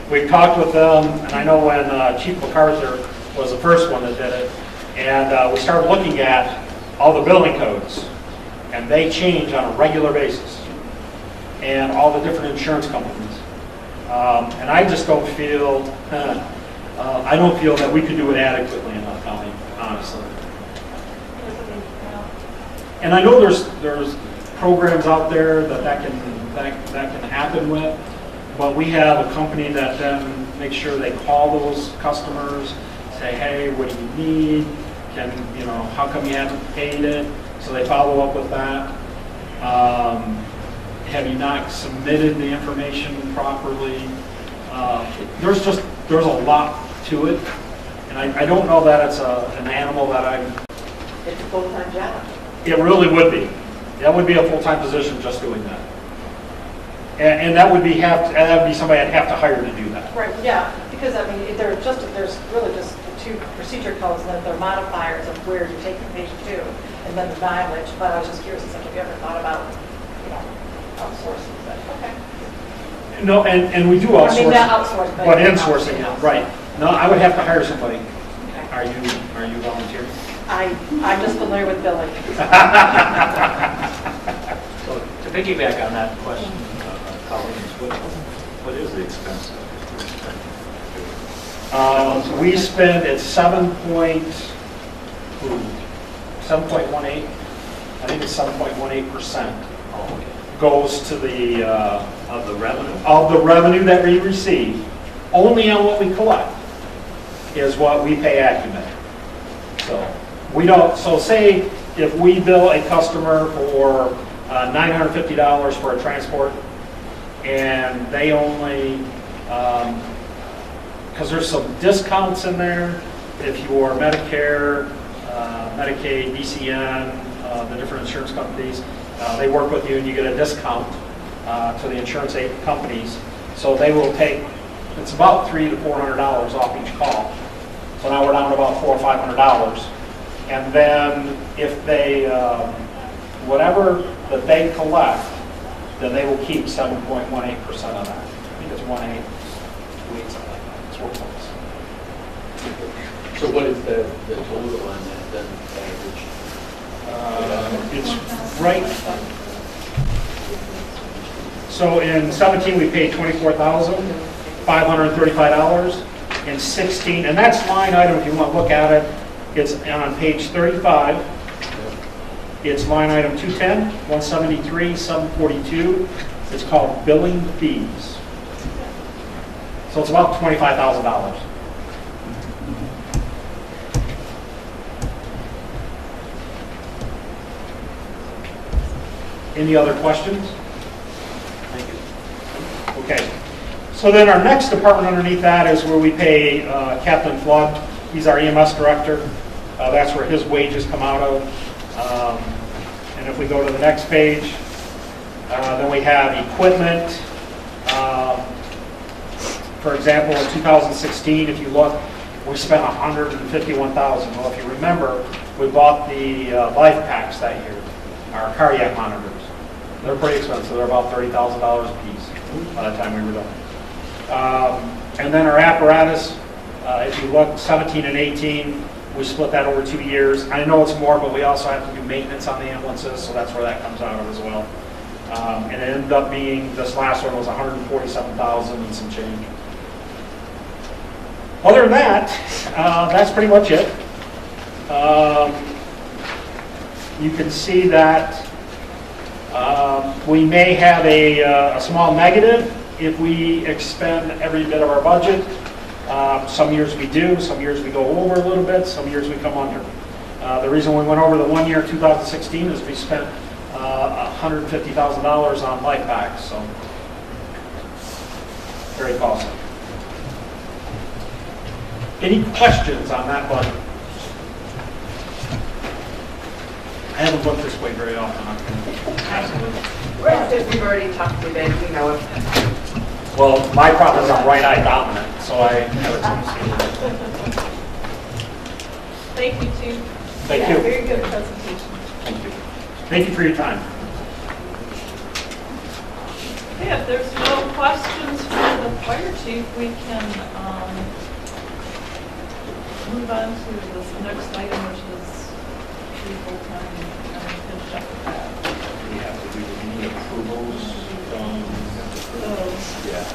We've talked with them, and I know when Chief MacArthur was the first one that did it, and we started looking at all the billing codes, and they change on a regular basis, and all the different insurance companies. And I just don't feel, that we could do it adequately in our county, honestly. And I know there's programs out there that can happen with, but we have a company that then makes sure they call those customers, say, hey, what do you need? How come you haven't paid it? So they follow up with that. Have you not submitted the information properly? There's a lot to it, and I don't know that it's an animal that It's a full-time job. It really would be. That would be a full-time position just doing that, and that would be somebody I'd have to hire to do that. Right. Yeah. Because there's really just the two procedure codes, and then there are modifiers of where you take the patient to, and then the mileage. But I was just curious, have you ever thought about, outsourcing? But okay. No, and we do outsource. I mean, not outsource, but insourcing it, right? No, I would have to hire somebody. Okay. Are you volunteering? I'm just familiar with billing. So to piggyback on that question, colleagues, what is the expense? We spend at 7.18. I think it's 7.18%. Goes to the Of the revenue? Of the revenue that we receive, only on what we collect is what we pay Acumen. So we don't. So say if we bill a customer for $950 for a transport, and they only because there's some discounts in there if you're Medicare, Medicaid, DCN, the different insurance companies, they work with you and you get a discount to the insurance companies. So they will take, it's about $300 to $400 off each call. So now we're down to about $400 or $500. And then if they, whatever that they collect, then they will keep 7.18% of that. I think it's 1/8, 2/8, something like that. It's worth it. So what is the total on that then, average? It's right. So in 17, we paid $24,535. In 16, and that's line item, if you want to look at it, it's on page 35. It's line item 210, 173, 742. It's called billing fees. So it's about $25,000. Any other questions? Thank you. Okay. So then our next department underneath that is where we pay Captain Flood. He's our EMS director. That's where his wages come out of. And if we go to the next page, then we have equipment. For example, in 2016, if you look, we spent $151,000. Well, if you remember, we bought the life packs that year, our cardiac monitors. They're pretty expensive. They're about $30,000 a piece by the time we were done. And then our apparatus, if you look, 17 and 18, we split that over 2 years. I know it's more, but we also have to do maintenance on the ambulances, so that's where that comes out of as well. And it ended up being, this last one was $147,000 and some change. Other than that, that's pretty much it. You can see that we may have a small negative if we expend every bit of our budget. Some years we do, some years we go over a little bit, some years we come under. The reason we went over the 1 year, 2016, is we spent $150,000 on life packs, so very costly. Any questions on that budget? I haven't looked this way very often. We've already talked to Ben, we know it. Well, my problem is I'm right-eye dominant, so I have a tendency. Thank you, Chief. Thank Yeah, you. very good presentation. Thank you. Thank you for your time. Okay, if there's no questions for the fire chief, we can move on to this next item, which is the full-time and finish up with that. We have to do any approvals from, So, yeah.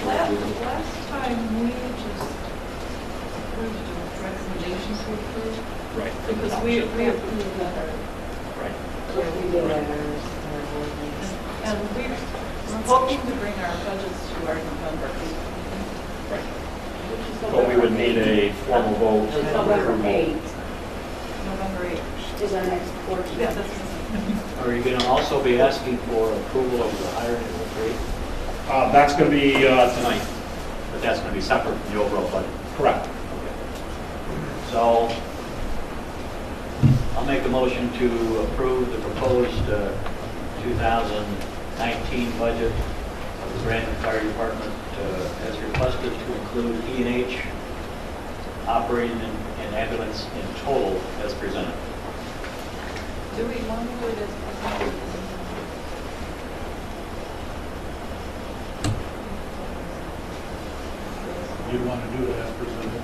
last time we just approved the recommendations to approve, Right. because we approved that. Right. Yeah, we did that. And we're hoping to bring our budgets to our November. Right. But we would need a formal vote. November 8th. November 8th. Is our next board meeting. Yes, that's. Are you going to also be asking for approval of the hiring of the three? That's going to be tonight. But that's going to be separate from the overall budget. Correct. So I'll make a motion to approve the proposed 2019 budget of the Brandon Fire Department as requested to include E&H, operating and ambulance in total as presented. Do we want to do it as presented? You'd want to do it as presented.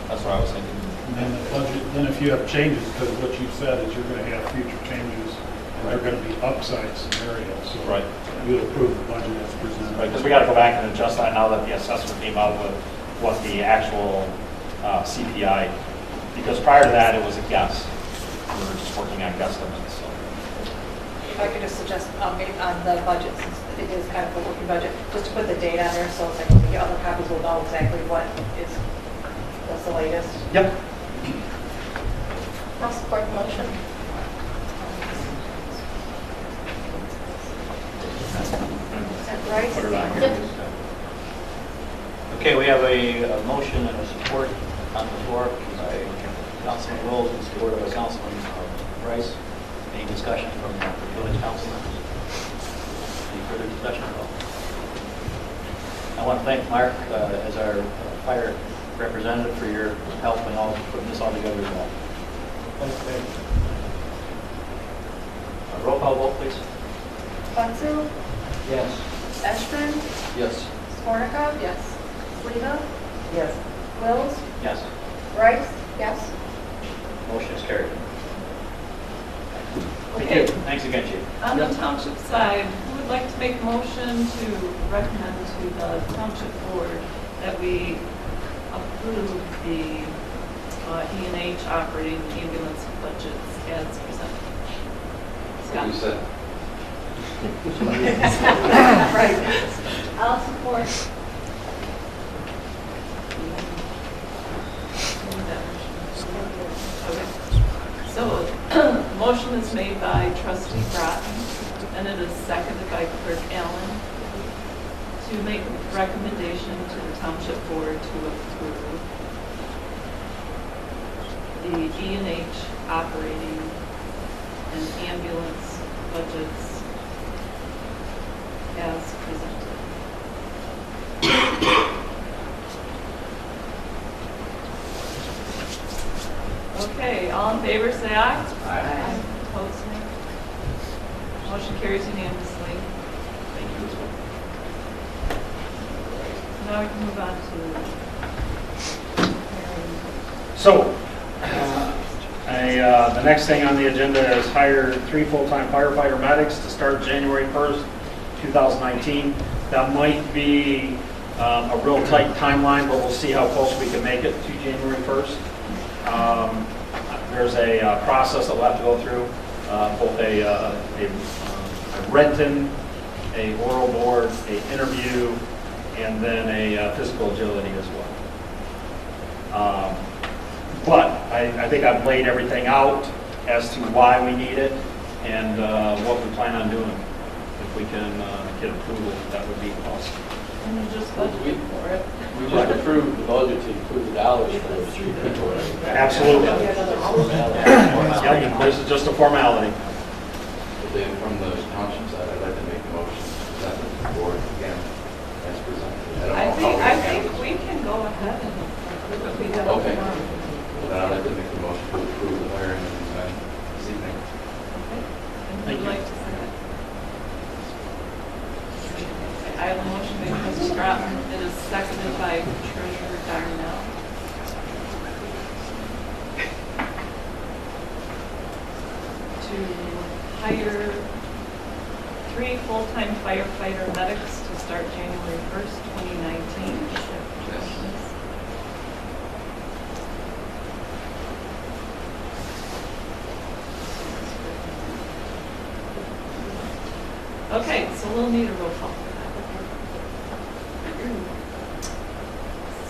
That's what I was thinking. And then the budget, then if you have changes, because what you said is you're going to have future changes, and they're going to be upside scenarios. So Right. you'll approve the budget as presented. Right, because we got to go back and adjust that now that the assessment came out with what the actual CPI, because prior to that, it was a guess. We were just working on guesstimates, so. If I could just suggest, maybe on the budget, since it is kind of a working budget, just to put the date on there, so it's like the other copies will know exactly what's the latest. Yep. I'll support the motion. Put it on here. Okay, we have a motion and a support on the floor by Councilman Wills and supported by Councilman Rice. Any discussion from the village council members? Any further discussion at all? I want to thank Mark as our fire representative for your help in all putting this all together as well. Thanks, Dave. Roll call vote, please. Bunzu, Yes. Eshman, Yes. Swarnaka, Yes. Sleva, Yes. Wills, Yes. Rice, yes. Motion is carried. Thank Okay. you. Thanks again, Chief. On the township side, who would like to make a motion to recommend to the township board that we approve the E&H operating ambulance budgets as presented? What you said. Right. I'll support. Okay. So, motion is made by trustee Bratton, and it is seconded by clerk Allen to make a recommendation to the township board to approve the E&H operating and ambulance budgets as presented. Okay, all in favor, say aye. Aye. Opposed, nay. Motion carries unanimously. Thank you as well. Now we can move on to So, the next thing on the agenda is hire 3 full-time firefighter medics to start January 1st, 2019. That might be a real tight timeline, but we'll see how close we can make it to January 1st. There's a process that we'll have to go through, both a written, a oral board, a interview, and then a physical agility as well. But I think I've laid everything out as to why we need it and what we plan on doing. If we can get approval, that would be awesome. and you just budgeted for it. We just approved the budget to include the dollars for those 3 people, right? Absolutely. Formality. Yep, this is just a formality. But then from the township side, I'd like to make a motion to present it to the board again as presented. I think we can go ahead and approve it. We have a Okay. quorum. Well, then I'd like to make a motion to approve the hiring of these men this evening. Okay. And Thank who'd you. like to say that? I have a motion by Mr. Stratton. It is seconded by Treasurer Darnell. To hire 3 full-time firefighter medics to start January 1st, 2019. Yes. Okay, so we'll need a roll call for that.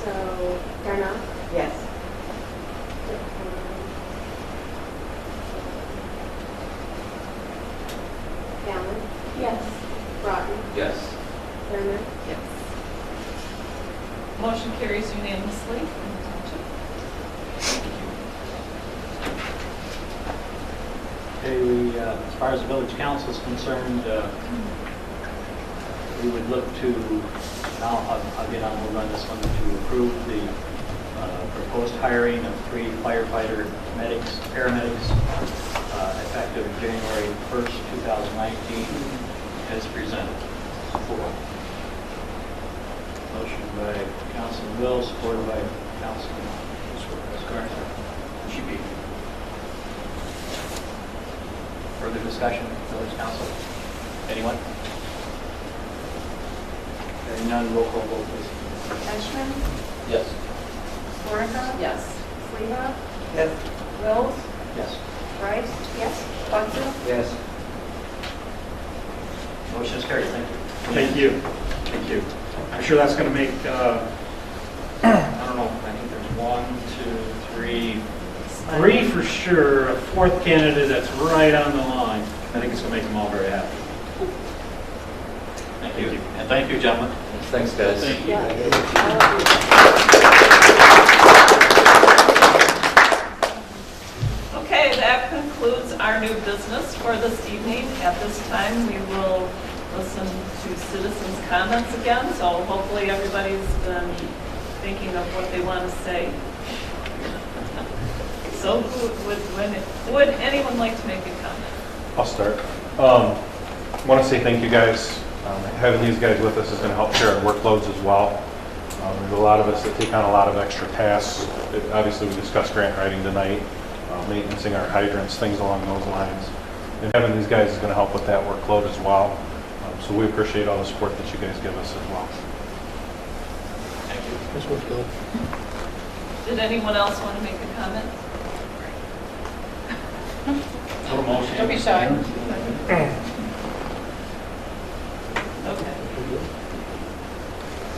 So, Darnell? Yes. Allen? Yes. Broughton? Yes. Thurman? Yes. Motion carries unanimously from the township. Okay, we, as far as the village council is concerned, we would look to, now, again, I'll run this one, to approve the proposed hiring of 3 firefighter medics, paramedics, effective January 1st, 2019, as presented. Motion by Councilman Wills, supported by Councilman Scarnetta. Should be. Further discussion, village council? Anyone? Hearing none, roll call vote, please. Eshman? Yes. Swarnaka? Yes. Sleva? Yes. Wills? Yes. Rice? Yes. Bunzu? Yes. Motion is carried, thank you. Thank you. Thank you. I'm sure that's going to make, I don't know, I think there's 1, 2, 3, 3 for sure, a 4th candidate that's right on the line. I think it's going to make them all very happy. Thank you. And thank you, gentlemen. Thanks, guys. Thank you. Yeah. concludes our new business for this evening. At this time, we will listen to citizens' comments again, so hopefully everybody's been thinking of what they want to say. So would anyone like to make a comment? I'll start. I want to say thank you guys. Having these guys with us is going to help share our workloads as well. There's a lot of us that take on a lot of extra tasks. Obviously, we discussed grant writing tonight, maintaining our hydrants, things along those lines. And having these guys is going to help with that workload as well. So we appreciate all the support that you guys give us as well. Thank you. This one's good. Did anyone else want to make a comment? Don't be shy. Okay.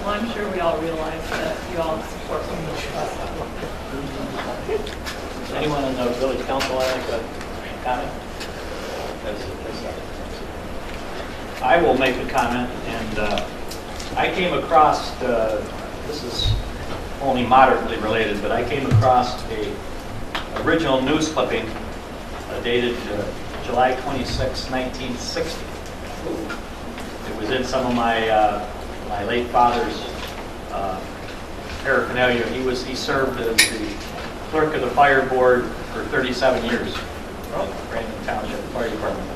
Well, I'm sure we all realize that you all support me. Does anyone in the village council want to make a comment? I will make a comment, and I came across, this is only moderately related, but I came across a original news clipping dated July 26, 1960. It was in some of my my late father's paraphernalia. He served as the clerk of the fire board for 37 years, Brandon Township Fire Department.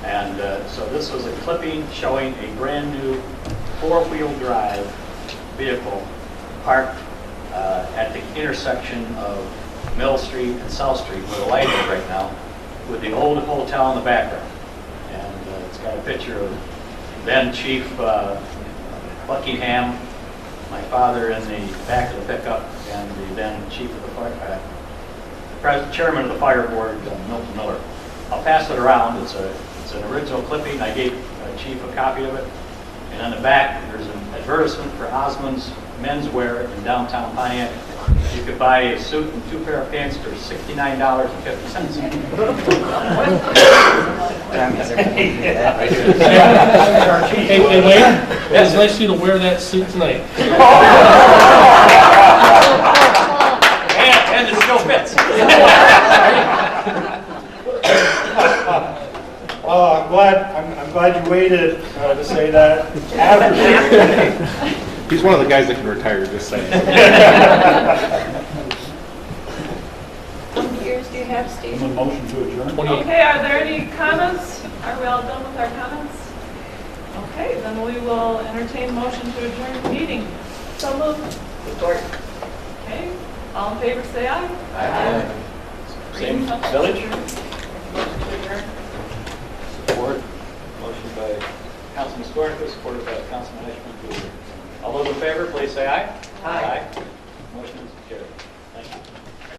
And so this was a clipping showing a brand new four-wheel drive vehicle parked at the intersection of Mill Street and South Street, where the light is right now, with the old hotel in the background. And it's got a picture of then Chief Buckingham, my father in the back of the pickup, and the then Chief of the Fire, Chairman of the Fire Board, Milton Miller. I'll pass it around. It's an original clipping. I gave Chief a copy of it. And on the back, there's an advertisement for Osmond's Menswear in downtown Pontiac. You could buy a suit and two pair of pants for $69.50. Hey, wait. It's nice of you to wear that suit tonight. And it still fits. I'm glad you waited to say that. He's one of the guys that can retire, just saying. How many years do you have, Steve? I'm a motion to adjourn. 28. Okay, are there any comments? Are we all done with our comments? Okay, then we will entertain motion to adjourn the meeting. So moved. Support. Okay, all in favor say aye. Aye. Same village? Motion to adjourn. Support. Motion by Councilman Skornicka, supported by Councilman Ashman. All those in favor, please say aye. Aye. Motion is carried.